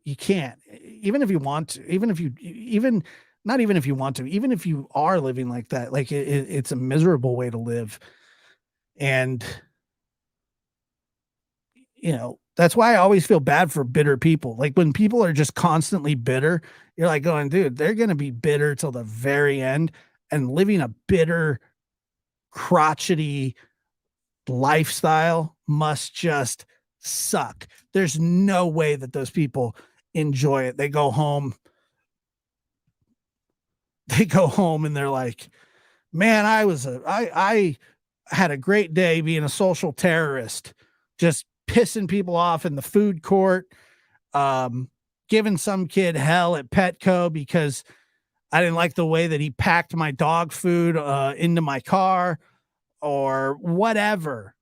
You can't, even if you want to, even if you, even not even if you want to, even if you are living like that, like it's a miserable way to live. And, that's why I always feel bad for bitter people. Like when people are just constantly bitter, you're like going, dude, they're going to be bitter till the very end. And living a bitter, crotchety lifestyle must just suck. There's no way that those people enjoy it. They go home and they're like, man, I had a great day being a social terrorist, just pissing people off in the food court, giving some kid hell at Petco because I didn't like the way that he packed my dog food into my car, or whatever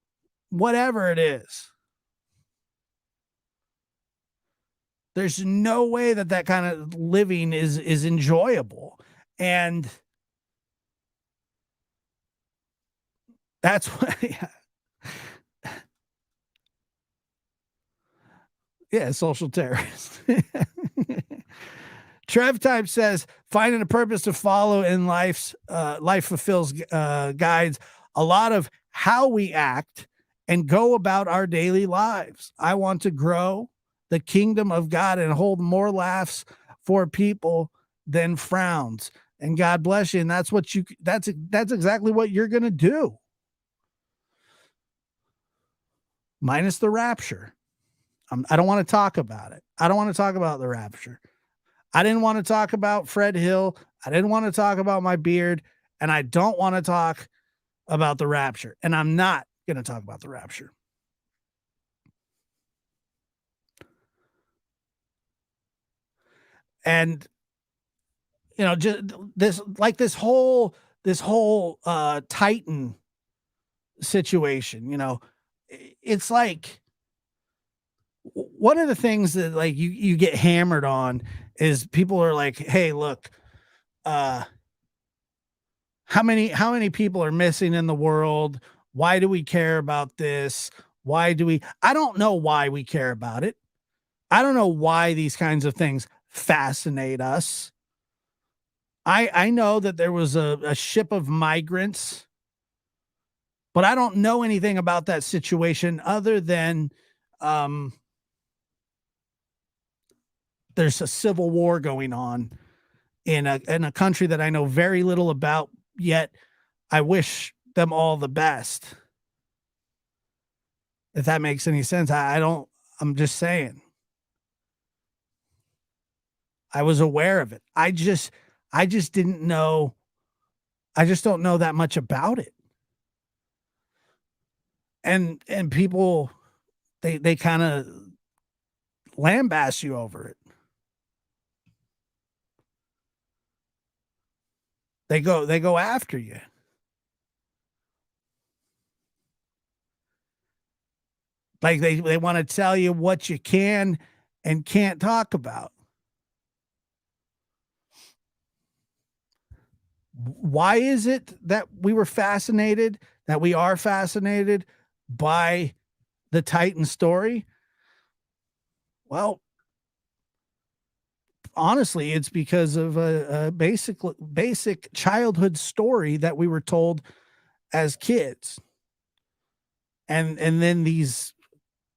it is. There's no way that kind of living is enjoyable. And that's what, yeah, social terrorist. Trev Type says, finding a purpose to follow in life fulfills guides a lot of how we act and go about our daily lives. I want to grow the kingdom of God and hold more laughs for people than frowns. And God bless you. And that's exactly what you're going to do. Minus the rapture. I don't want to talk about it. I don't want to talk about the rapture. I didn't want to talk about Fred Hill. I didn't want to talk about my beard. And I don't want to talk about the rapture. And I'm not going to talk about the rapture. And, just this whole Titan situation, it's like, one of the things that like you get hammered on is people are like, hey, look, how many people are missing in the world? Why do we care about this? I don't know why we care about it. I don't know why these kinds of things fascinate us. I know that there was a ship of migrants, but I don't know anything about that situation other than, there's a civil war going on in a country that I know very little about, yet I wish them all the best. If that makes any sense. I'm just saying. I was aware of it. I just didn't know. I just don't know that much about it. And people, they kind of lambaste you over it. They go after you. Like they want to tell you what you can and can't talk about. Why is it that we are fascinated by the Titan story? Well, honestly, it's because of a basic childhood story that we were told as kids. And then these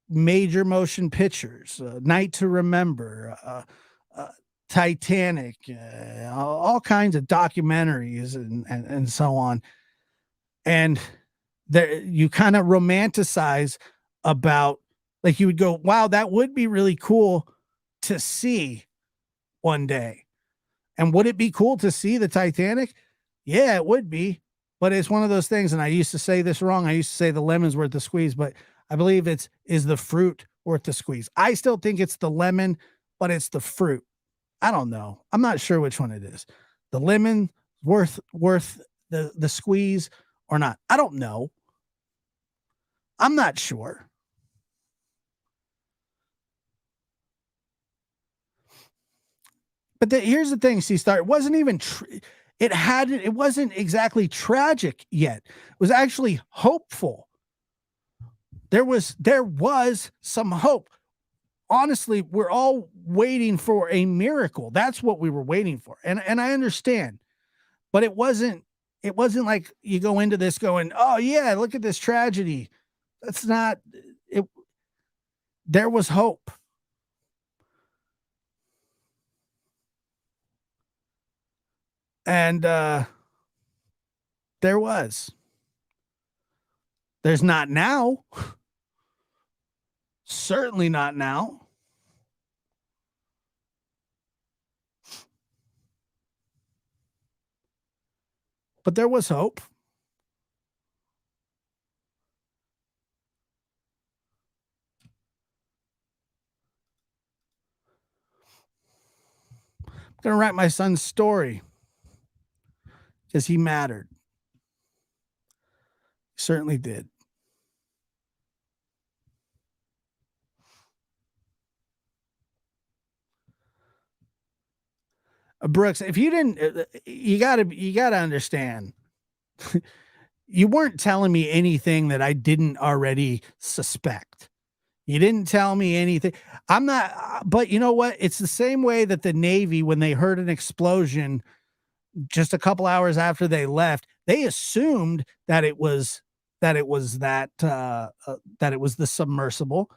major motion pictures, Night to Remember, Titanic, all kinds of documentaries and so on. And there you kind of romanticize about, like, you would go, wow, that would be really cool to see one day. And would it be cool to see the Titanic? Yeah, it would be. But it's one of those things, and I used to say this wrong. I used to say the lemon's worth the squeeze, but I believe is the fruit worth the squeeze. I still think it's the lemon, but it's the fruit. I don't know. I'm not sure which one it is. The lemon worth the squeeze or not. I don't know. I'm not sure. But here's the thing, C-Star. It wasn't even it wasn't exactly tragic yet. It was actually hopeful. There was some hope. Honestly, we're all waiting for a miracle. That's what we were waiting for. And I understand. But it wasn't like you go into this going, "Oh yeah, look at this tragedy." That's not it. There was hope. And there was. There's not now. Certainly not now. But there was hope. I'm going to write my son's story because he mattered. He certainly did. Brooks, if you didn't, you gotta understand. You weren't telling me anything that I didn't already suspect. You didn't tell me anything. I'm not, but you know what? It's the same way that the Navy, when they heard an explosion just a couple hours after they left, they assumed that it was that it was that it was the submersible,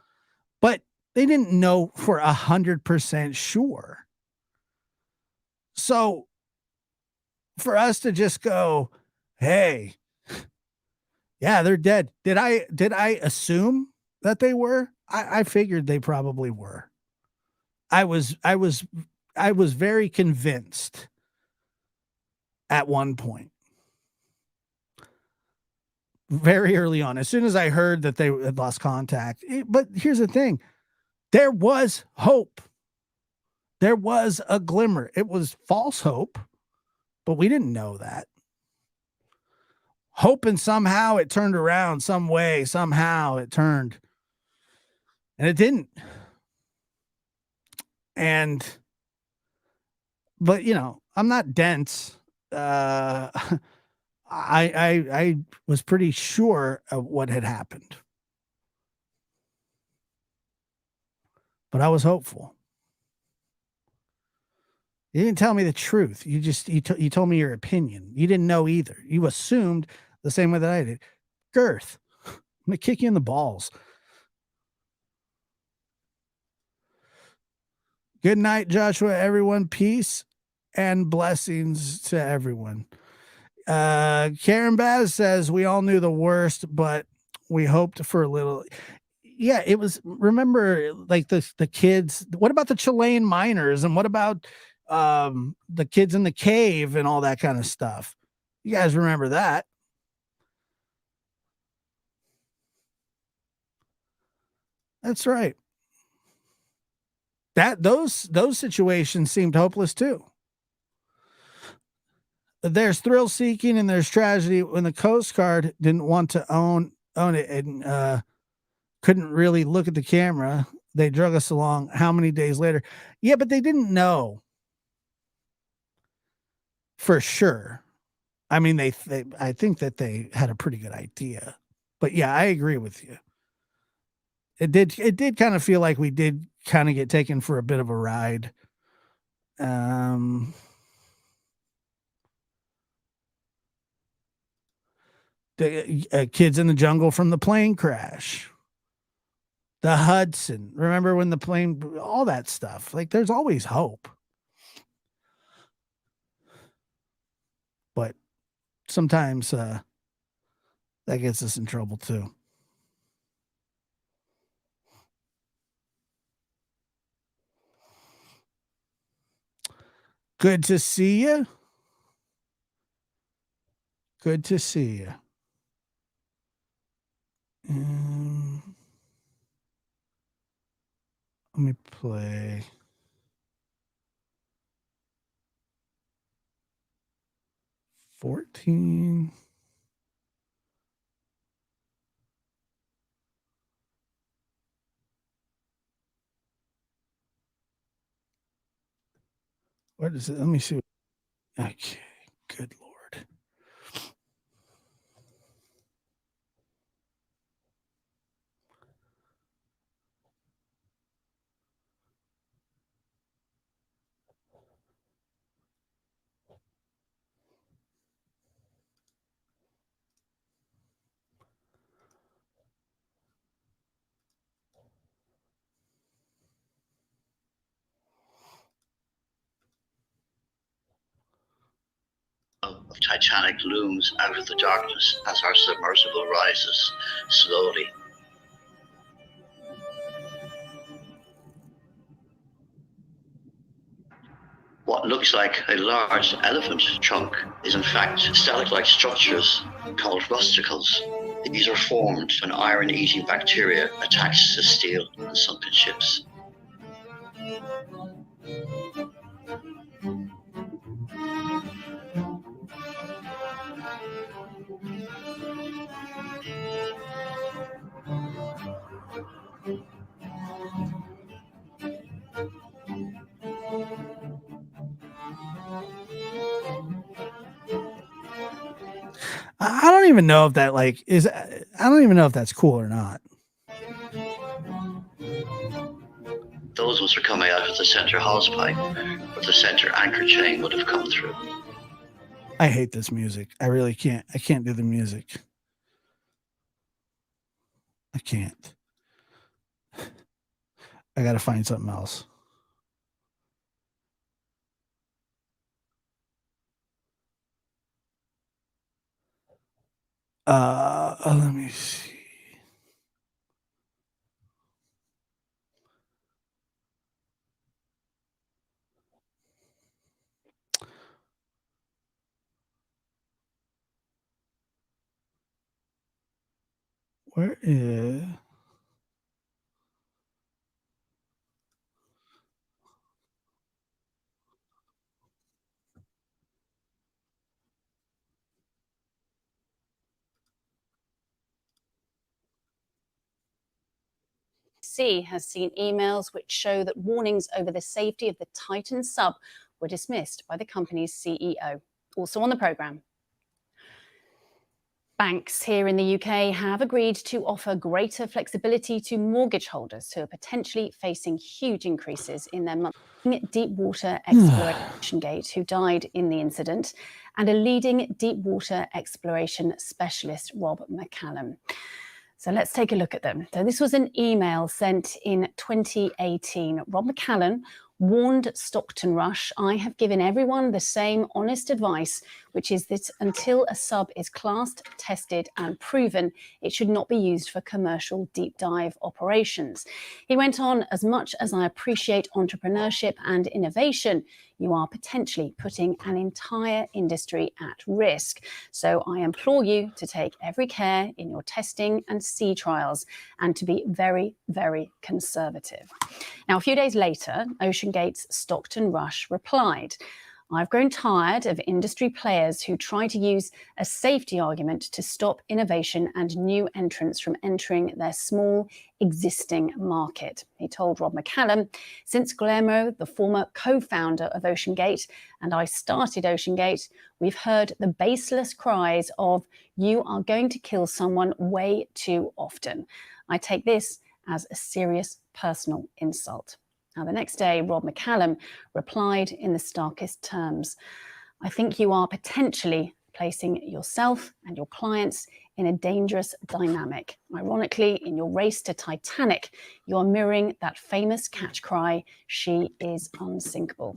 but they didn't know for 100% sure. So for us to just go, hey, yeah, they're dead. Did I assume that they were? I figured they probably were. I was very convinced at one point. Very early on, as soon as I heard that they had lost contact. But here's the thing. There was hope. There was a glimmer. It was false hope, but we didn't know that. Hoping somehow it turned around, some way, somehow it turned. And it didn't. But you know, I'm not dense. I was pretty sure of what had happened. But I was hopeful. You didn't tell me the truth. You told me your opinion. You didn't know either. You assumed the same way that I did. Girth, I'm gonna kick you in the balls. Good night, Joshua. Everyone, peace and blessings to everyone. Karen Baz says we all knew the worst, but we hoped for a little. Yeah, it was. Remember, like the kids. What about the Chilean miners, and what about the kids in the cave and all that kind of stuff? You guys remember that? That's right. Those situations seemed hopeless too. There's thrill seeking and there's tragedy. When the Coast Guard didn't want to own it and couldn't really look at the camera, they drug us along. How many days later? Yeah, but they didn't know for sure. I mean, I think that they had a pretty good idea. But yeah, I agree with you. It did kind of feel like we did kind of get taken for a bit of a ride. The kids in the jungle from the plane crash, the Hudson. Remember when the plane, all that stuff. Like, there's always hope. But sometimes that gets us in trouble too. Good to see you. Good to see you. Let me play. $14. What is it? Let me see. Okay. Good Lord. Of Titanic looms out of the darkness as our submersible rises slowly. What looks like a large elephant trunk is in fact stalactite-like structures called rusticles. These are formed when iron-eating bacteria attach to steel and sunken ships. I don't even know if that is. I don't even know if that's cool or not. Those ones are coming out of the center hose pipe, where the center anchor chain would have come through. I hate this music. I really can't. I can't do the music. I can't. I got to find something else. Let me see. Where is? Sea has seen emails which show that warnings over the safety of the Titan sub were dismissed by the company's CEO. Also on the programme. Banks here in the UK have agreed to offer greater flexibility to mortgage holders who are potentially facing huge increases in their monthly Deepwater Exploration Gate, who died in the incident, and a leading deepwater exploration specialist, Rob McCallum. So let's take a look at them. So this was an email sent in 2018. Rob McCallum warned Stockton Rush, "I have given everyone the same honest advice, which is that until a sub is classed, tested and proven, it should not be used for commercial deep dive operations." He went on, "As much as I appreciate entrepreneurship and innovation, you are potentially putting an entire industry at risk. So I implore you to take every care in your testing and sea trials and to be very, very conservative. Now, a few days later, OceanGate's Stockton Rush replied, I've grown tired of industry players who try to use a safety argument to stop innovation and new entrants from entering their small existing market. He told Rob McCallum, since Guillermo, the former co-founder of OceanGate, and I started OceanGate, we've heard the baseless cries of, you are going to kill someone way too often. I take this as a serious personal insult. Now, the next day, Rob McCallum replied in the starkest terms, I think you are potentially placing yourself and your clients in a dangerous dynamic. Ironically, in your race to Titanic, you are mirroring that famous catch cry, she is unsinkable.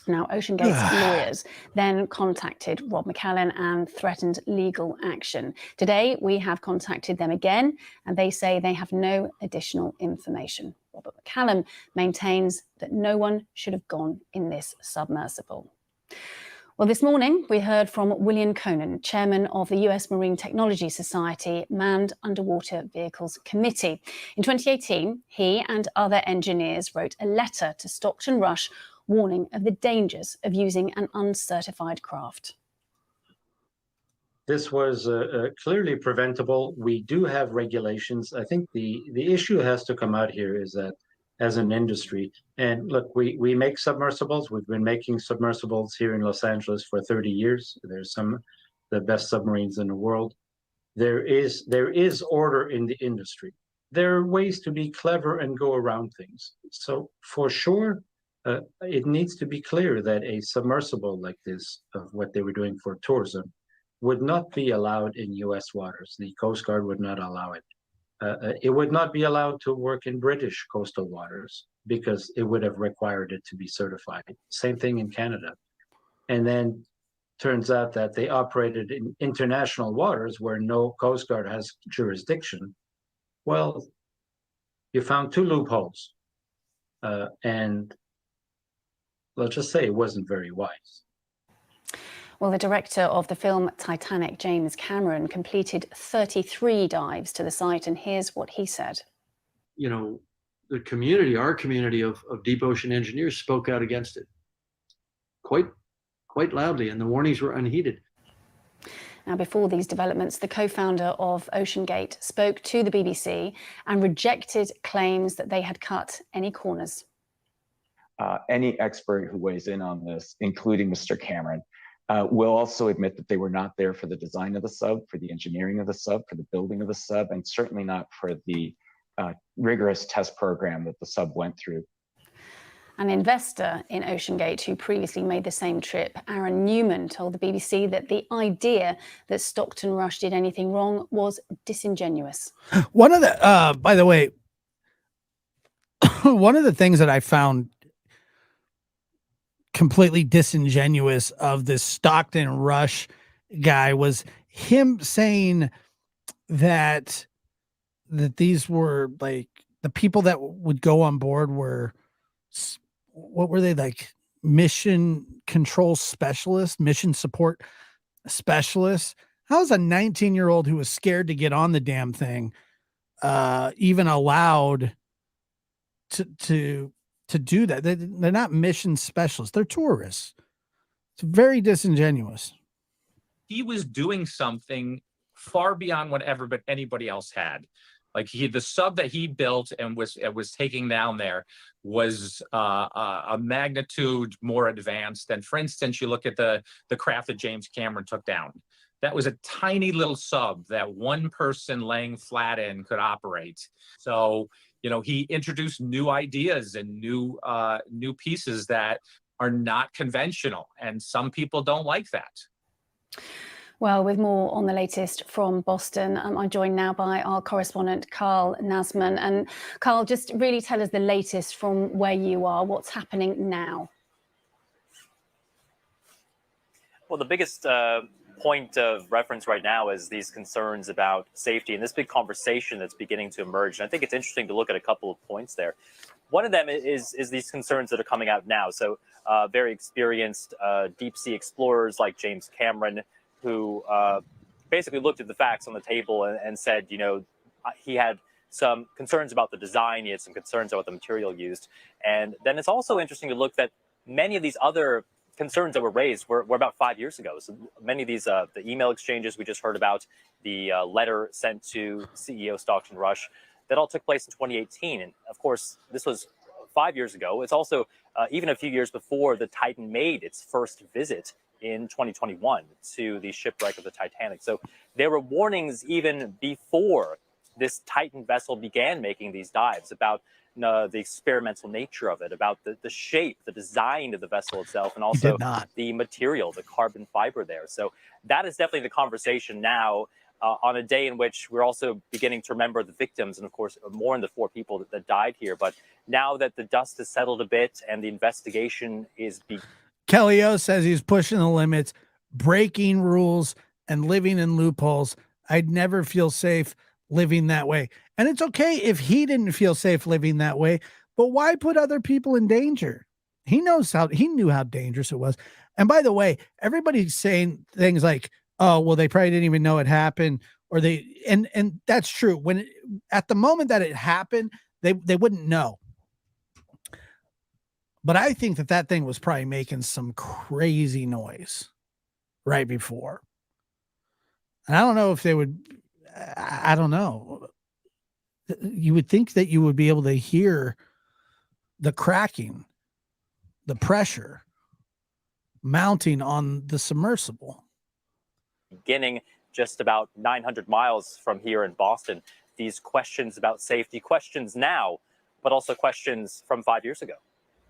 Now, OceanGate's lawyers then contacted Rob McCallum and threatened legal action. Today, we have contacted them again, and they say they have no additional information. Robert McCallum maintains that no one should have gone in this submersible. Well, this morning, we heard from William Conan, chairman of the US Marine Technology Society Manned Underwater Vehicles Committee. In 2018, he and other engineers wrote a letter to Stockton Rush warning of the dangers of using an uncertified craft. This was clearly preventable. We do have regulations. I think the issue has to come out here is that as an industry, and look, we make submersibles. We've been making submersibles here in Los Angeles for 30 years. There's the best submarines in the world. There is order in the industry. There are ways to be clever and go around things. So for sure, it needs to be clear that a submersible like this, of what they were doing for tourism, would not be allowed in U.S. waters. The Coast Guard would not allow it. It would not be allowed to work in British coastal waters because it would have required it to be certified. Same thing in Canada. And then turns out that they operated in international waters where no Coast Guard has jurisdiction. Well, you found two loopholes. And let's just say it wasn't very wise. Well, the director of the film Titanic, James Cameron, completed 33 dives to the site, and here's what he said. You know, the community, our community of deep ocean engineers spoke out against it quite loudly, and the warnings were unheeded. Now, before these developments, the co-founder of OceanGate spoke to the BBC and rejected claims that they had cut any corners. Any expert who weighs in on this, including Mr. Cameron, will also admit that they were not there for the design of the sub, for the engineering of the sub, for the building of the sub, and certainly not for the rigorous test program that the sub went through. An investor in OceanGate who previously made the same trip, Aaron Newman, told the BBC that the idea that Stockton Rush did anything wrong was disingenuous. One of the, by the way, one of the things that I found completely disingenuous of this Stockton Rush guy was him saying that these were like the people that would go on board were, what were they, like mission control specialists, mission support specialists? How is a 19-year-old who was scared to get on the damn thing even allowed to do that? They're not mission specialists. They're tourists. It's very disingenuous. He was doing something far beyond what anybody else had. Like the sub that he built and was taking down there was a magnitude more advanced than, for instance, you look at the craft that James Cameron took down. That was a tiny little sub that one person laying flat in could operate. So, you know, he introduced new ideas and new pieces that are not conventional, and some people don't like that. Well, with more on the latest from Boston, I'm joined now by our correspondent, Carl Nasman. And Carl, just really tell us the latest from where you are. What's happening now? Well, the biggest point of reference right now is these concerns about safety and this big conversation that's beginning to emerge. And I think it's interesting to look at a couple of points there. one of them is these concerns that are coming out now. So very experienced deep sea explorers like James Cameron, who basically looked at the facts on the table and said, you know, he had some concerns about the design, he had some concerns about the material used. And then it's also interesting to look that many of these other concerns that were raised were about 5 years ago. So many of these, the email exchanges we just heard about, the letter sent to CEO Stockton Rush, that all took place in 2018. And of course, this was 5 years ago. It's also even a few years before the Titan made its first visit in 2021 to the shipwreck of the Titanic. So there were warnings even before this Titan vessel began making these dives about the experimental nature of it, about the shape, the design of the vessel itself, and also the material, the carbon fiber there. So that is definitely the conversation now on a day in which we're also beginning to remember the victims, and of course, more than the 4 people that died here. But now that the dust has settled a bit and the investigation is Kelly O says he's pushing the limits, breaking rules, and living in loopholes. I'd never feel safe living that way. And it's okay if he didn't feel safe living that way, but why put other people in danger? He knew how dangerous it was. And by the way, everybody's saying things like, oh, well, they probably didn't even know it happened, or and that's true. When at the moment that it happened, they wouldn't know. But I think that thing was probably making some crazy noise right before. And I don't know if they would, I don't know. You would think that you would be able to hear the cracking, the pressure mounting on the submersible. Beginning just about 900 miles from here in Boston, these questions about safety, questions now, but also questions from 5 years ago.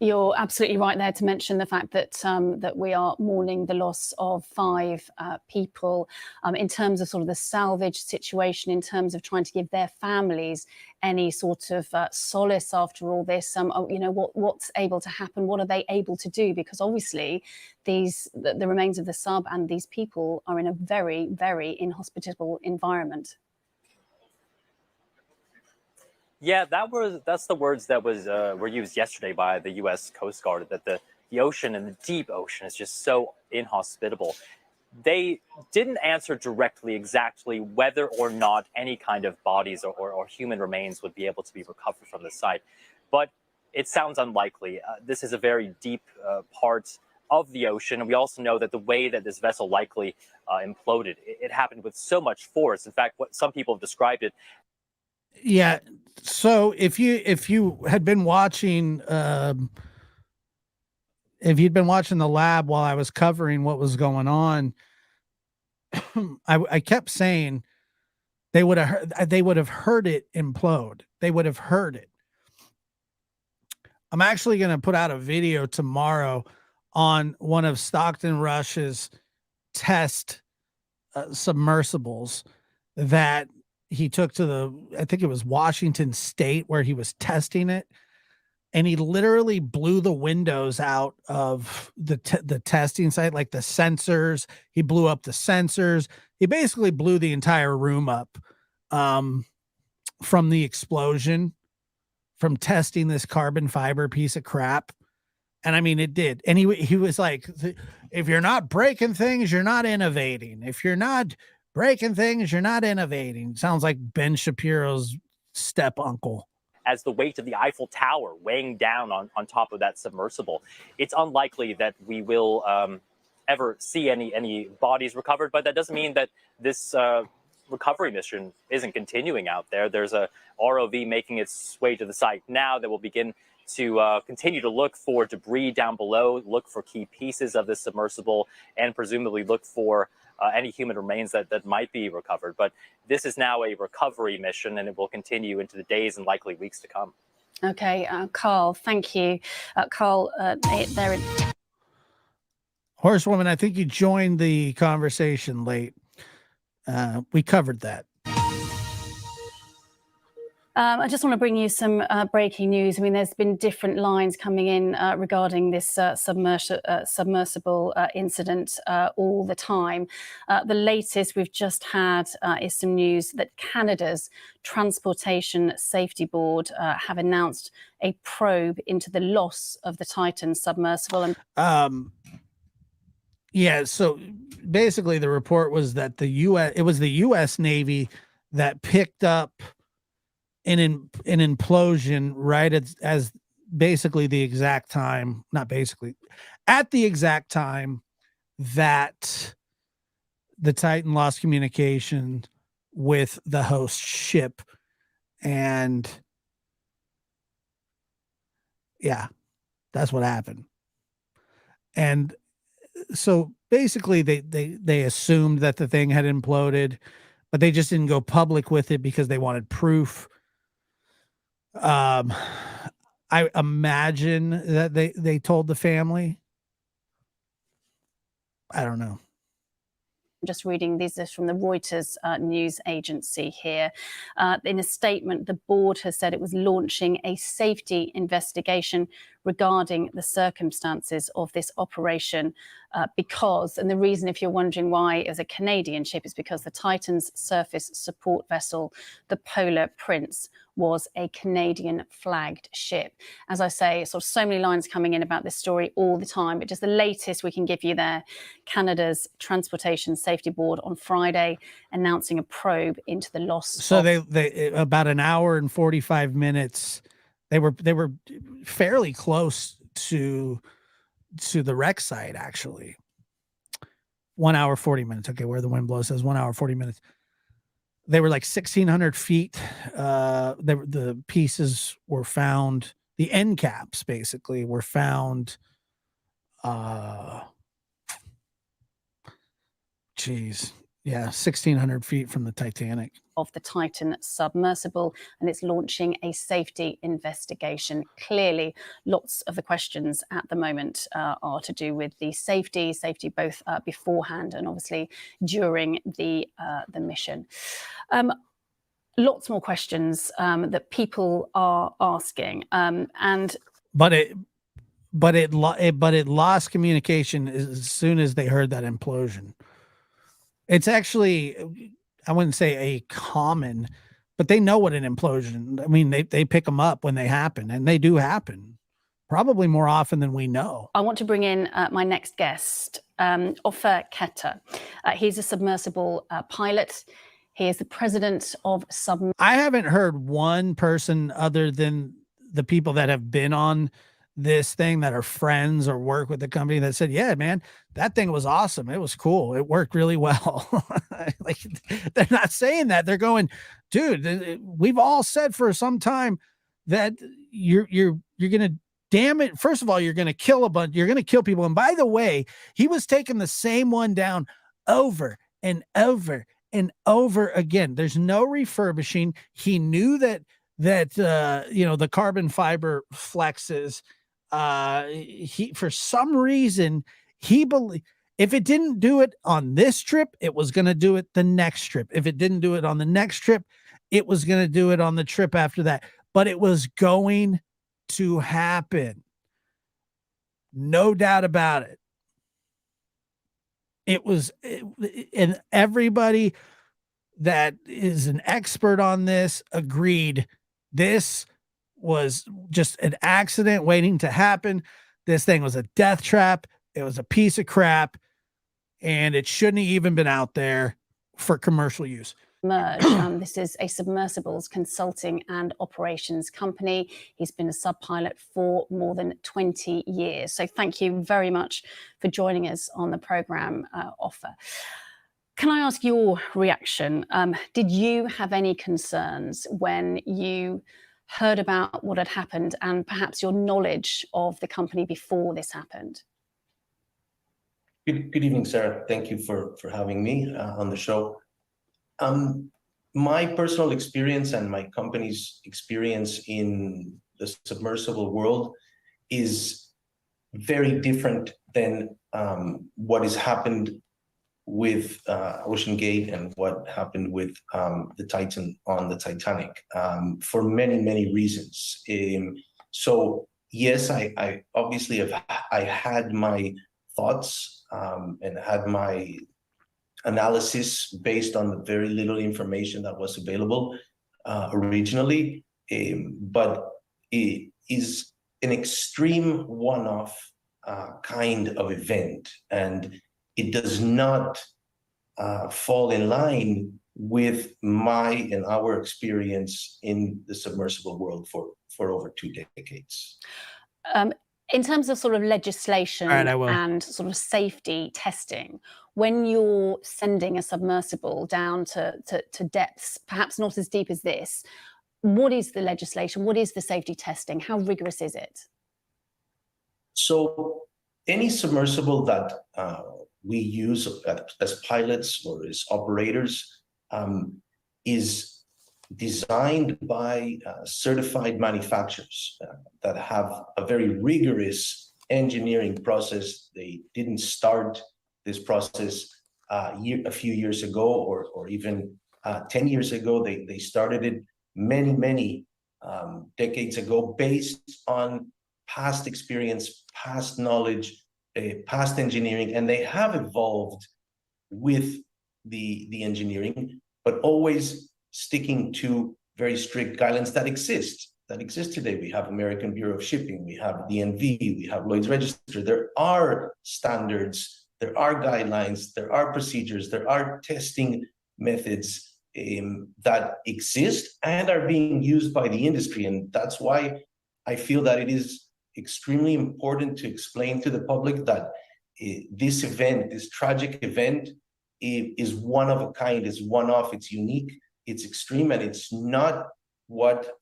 You're absolutely right there to mention the fact that that we are mourning the loss of 5 people in terms of sort of the salvage situation, in terms of trying to give their families any sort of solace after all this. You know, what's able to happen? What are they able to do? Because obviously the remains of the sub and these people are in a very, very inhospitable environment. Yeah, that's the words that were used yesterday by the U.S. Coast Guard, that the ocean and the deep ocean is just so inhospitable. They didn't answer directly exactly whether or not any kind of bodies or human remains would be able to be recovered from the site, but it sounds unlikely. This is a very deep part of the ocean, and we also know that the way that this vessel likely imploded, it happened with so much force. In fact, what some people have described it. Yeah. So if you had been watching, if you'd been watching the lab while I was covering what was going on, I kept saying they would have heard it implode. They would have heard it. I'm actually going to put out a video tomorrow on one of Stockton Rush's test submersibles that he took to I think it was Washington State, where he was testing it. And he literally blew the windows out of the testing site, like the sensors. He blew up the sensors. He basically blew the entire room up from the explosion, from testing this carbon fiber piece of crap. And I mean, it did. And he was like, if you're not breaking things, you're not innovating. If you're not breaking things, you're not innovating. Sounds like Ben Shapiro's step uncle. As the weight of the Eiffel Tower weighing down on top of that submersible, it's unlikely that we will ever see any bodies recovered. But that doesn't mean that this recovery mission isn't continuing out there. There's a ROV making its way to the site now that will begin to continue to look for debris down below, look for key pieces of this submersible, and presumably look for any human remains that might be recovered. But this is now a recovery mission, and it will continue into the days and likely weeks to come. Okay, Carl, thank you. Carl, there. Horsewoman, I think you joined the conversation late. We covered that. I just want to bring you some breaking news. I mean, there's been different lines coming in regarding this submersible incident all the time. The latest we've just had is some news that Canada's Transportation Safety Board have announced a probe into the loss of the Titan submersible. And yeah, so basically the report was that it was the US Navy that picked up an implosion right as basically the exact time, not basically, at the exact time that the Titan lost communication with the host ship. And yeah, that's what happened. And so basically they assumed that the thing had imploded, but they just didn't go public with it because they wanted proof. I imagine that they told the family. I don't know. I'm just reading, these are from the Reuters news agency here. In a statement, the board has said it was launching a safety investigation regarding the circumstances of this operation because, and the reason, if you're wondering why it was a Canadian ship, is because the Titan's surface support vessel, the Polar Prince, was a Canadian flagged ship. As I say, sort of so many lines coming in about this story all the time, but just the latest we can give you there. Canada's Transportation Safety Board on Friday announcing a probe into the loss. So they about an hour and 45 minutes, they were fairly close to the wreck site, actually. 1 hour 40 minutes. Okay, where the wind blows says 1 hour 40 minutes. They were like 1,600 feet. The pieces were found. The end caps basically were found. Yeah, 1,600 feet from the Titanic. Of the Titan submersible, and it's launching a safety investigation. Clearly, lots of the questions at the moment are to do with the safety both beforehand and obviously during the mission. Lots more questions that people are asking, but it lost communication as soon as they heard that implosion. It's actually, I wouldn't say a common, but they know what an implosion. I mean, they pick them up when they happen, and they do happen, probably more often than we know. I want to bring in my next guest, Ofer Keter. He's a submersible pilot. He is the president of I haven't heard one person other than the people that have been on this thing that are friends or work with the company that said, yeah, man, that thing was awesome. It was cool. It worked really well. Like, they're not saying that. They're going, dude, we've all said for some time that you're going to, damn it. First of all, you're going to kill a bunch. You're going to kill people. And by the way, he was taking the same one down over and over and over again. There's no refurbishing. He knew that the carbon fiber flexes, he, for some reason, he believed if it didn't do it on this trip, it was going to do it the next trip. If it didn't do it on the next trip, it was going to do it on the trip after that. But it was going to happen. No doubt about it. And everybody that is an expert on this agreed this was just an accident waiting to happen. This thing was a death trap. It was a piece of crap, and it shouldn't have even been out there for commercial use. Merge. This is a submersibles consulting and operations company. He's been a sub pilot for more than 20 years. So thank you very much for joining us on the program, Ofer. Can I ask your reaction? Did you have any concerns when you heard about what had happened and perhaps your knowledge of the company before this happened? Good evening, Sarah. Thank you for having me on the show. My personal experience and my company's experience in the submersible world is very different than what has happened with Ocean Gate and what happened with the Titan on the Titanic for many, many reasons. So yes, I obviously I had my thoughts and had my analysis based on the very little information that was available originally, but it is an extreme one-off kind of event, and it does not fall in line with my and our experience in the submersible world for over 2 decades. In terms of sort of legislation All right, I will. and sort of safety testing, when you're sending a submersible down to depths, perhaps not as deep as this, what is the legislation? What is the safety testing? How rigorous is it? So any submersible that we use as pilots or as operators is designed by certified manufacturers that have a very rigorous engineering process. They didn't start this process a few years ago or even 10 years ago. They started it many decades ago based on past experience, past knowledge, past engineering, and they have evolved with the engineering, but always sticking to very strict guidelines that exist today. We have American Bureau of Shipping, we have DNV, we have Lloyd's Register. There are standards, there are guidelines, there are procedures, there are testing methods that exist and are being used by the industry. And that's why I feel that it is extremely important to explain to the public that this event, this tragic event, is one of a kind, is one-off, it's unique, it's extreme, and it's not what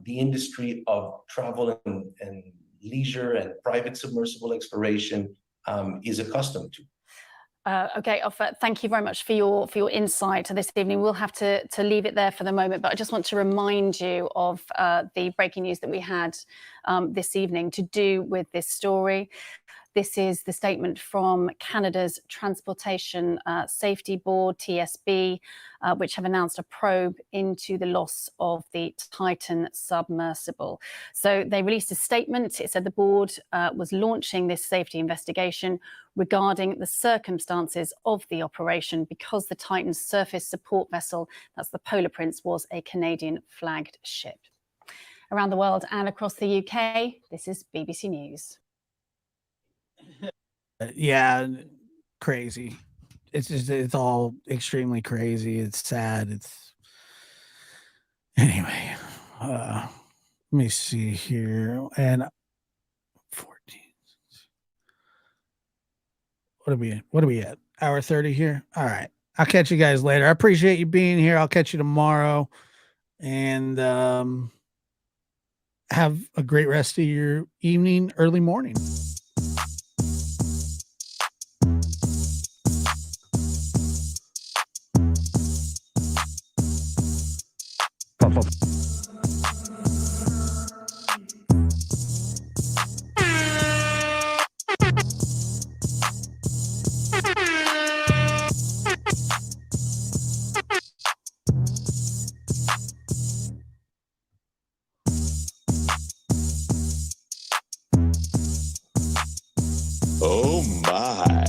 the industry of travel and leisure and private submersible exploration is accustomed to. Okay, Ofer, thank you very much for your insight this evening. We'll have to leave it there for the moment, but I just want to remind you of the breaking news that we had this evening to do with this story. This is the statement from Canada's Transportation Safety Board, TSB, which have announced a probe into the loss of the Titan submersible. So they released a statement. It said the board was launching this safety investigation regarding the circumstances of the operation because the Titan surface support vessel, that's the Polar Prince, was a Canadian flagged ship. Around the world and across the UK, this is BBC News. Yeah, crazy. It's all extremely crazy. It's sad. It's anyway. Let me see here. And 14. What are we at? Hour 30 here. All right. I'll catch you guys later. I appreciate you being here. I'll catch you tomorrow. And have a great rest of your evening, early morning. Oh my.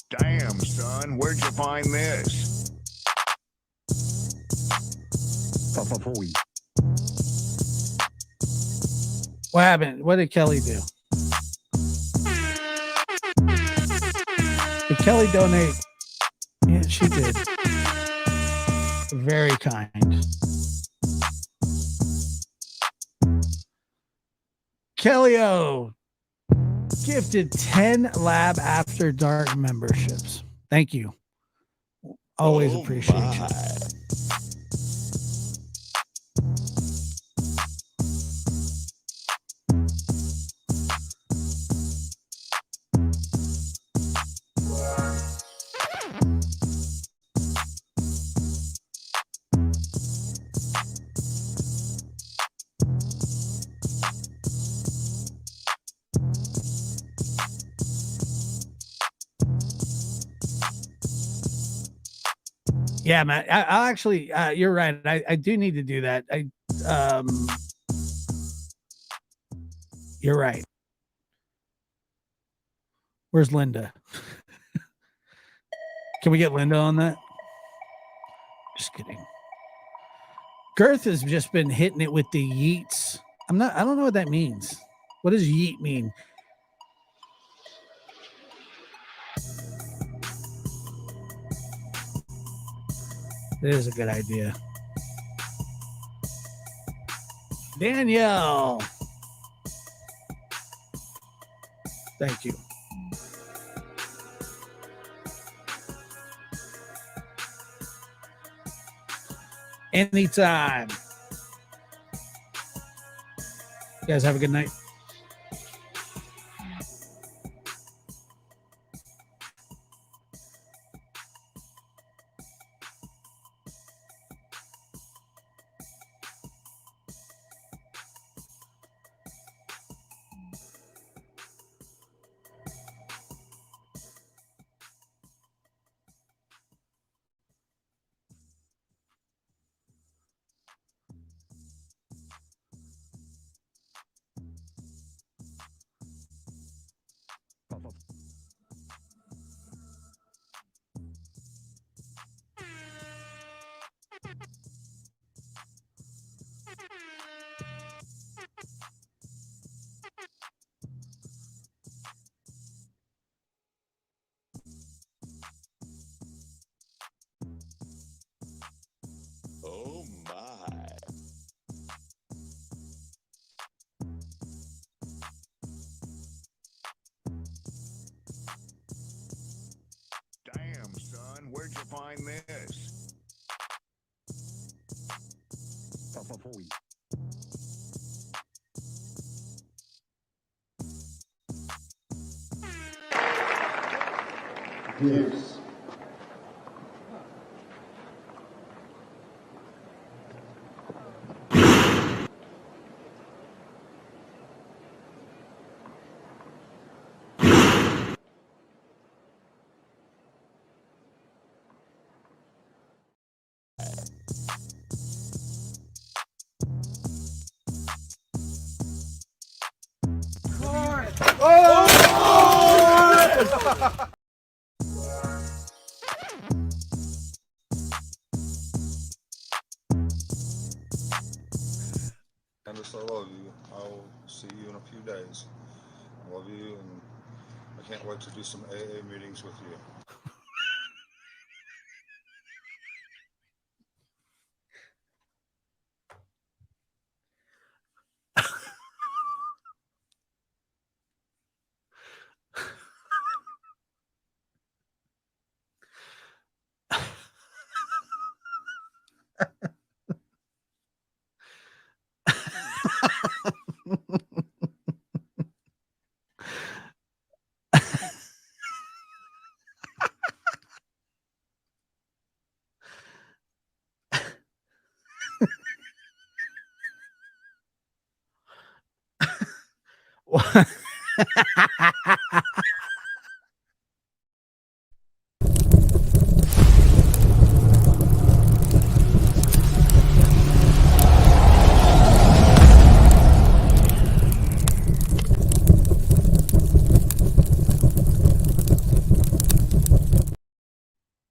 Damn, son, where'd you find this? What happened? What did Kelly do? Did Kelly donate? Yeah, she did. Very kind. Kelly O gifted 10 Lab After Dark memberships. Thank you. Always appreciate you. Yeah, Matt. I'll actually. You're right. I do need to do that. You're right. Where's Linda? Can we get Linda on that? Just kidding. Girth has just been hitting it with the yeets. I don't know what that means. What does yeet mean? That is a good idea. Danielle. Thank you. Anytime. You guys have a good night. Oh my. Damn, son, where'd you find this? Yes. Candace, I love you. I'll see you in a few days. I love you, and I can't wait to do some AA meetings with you.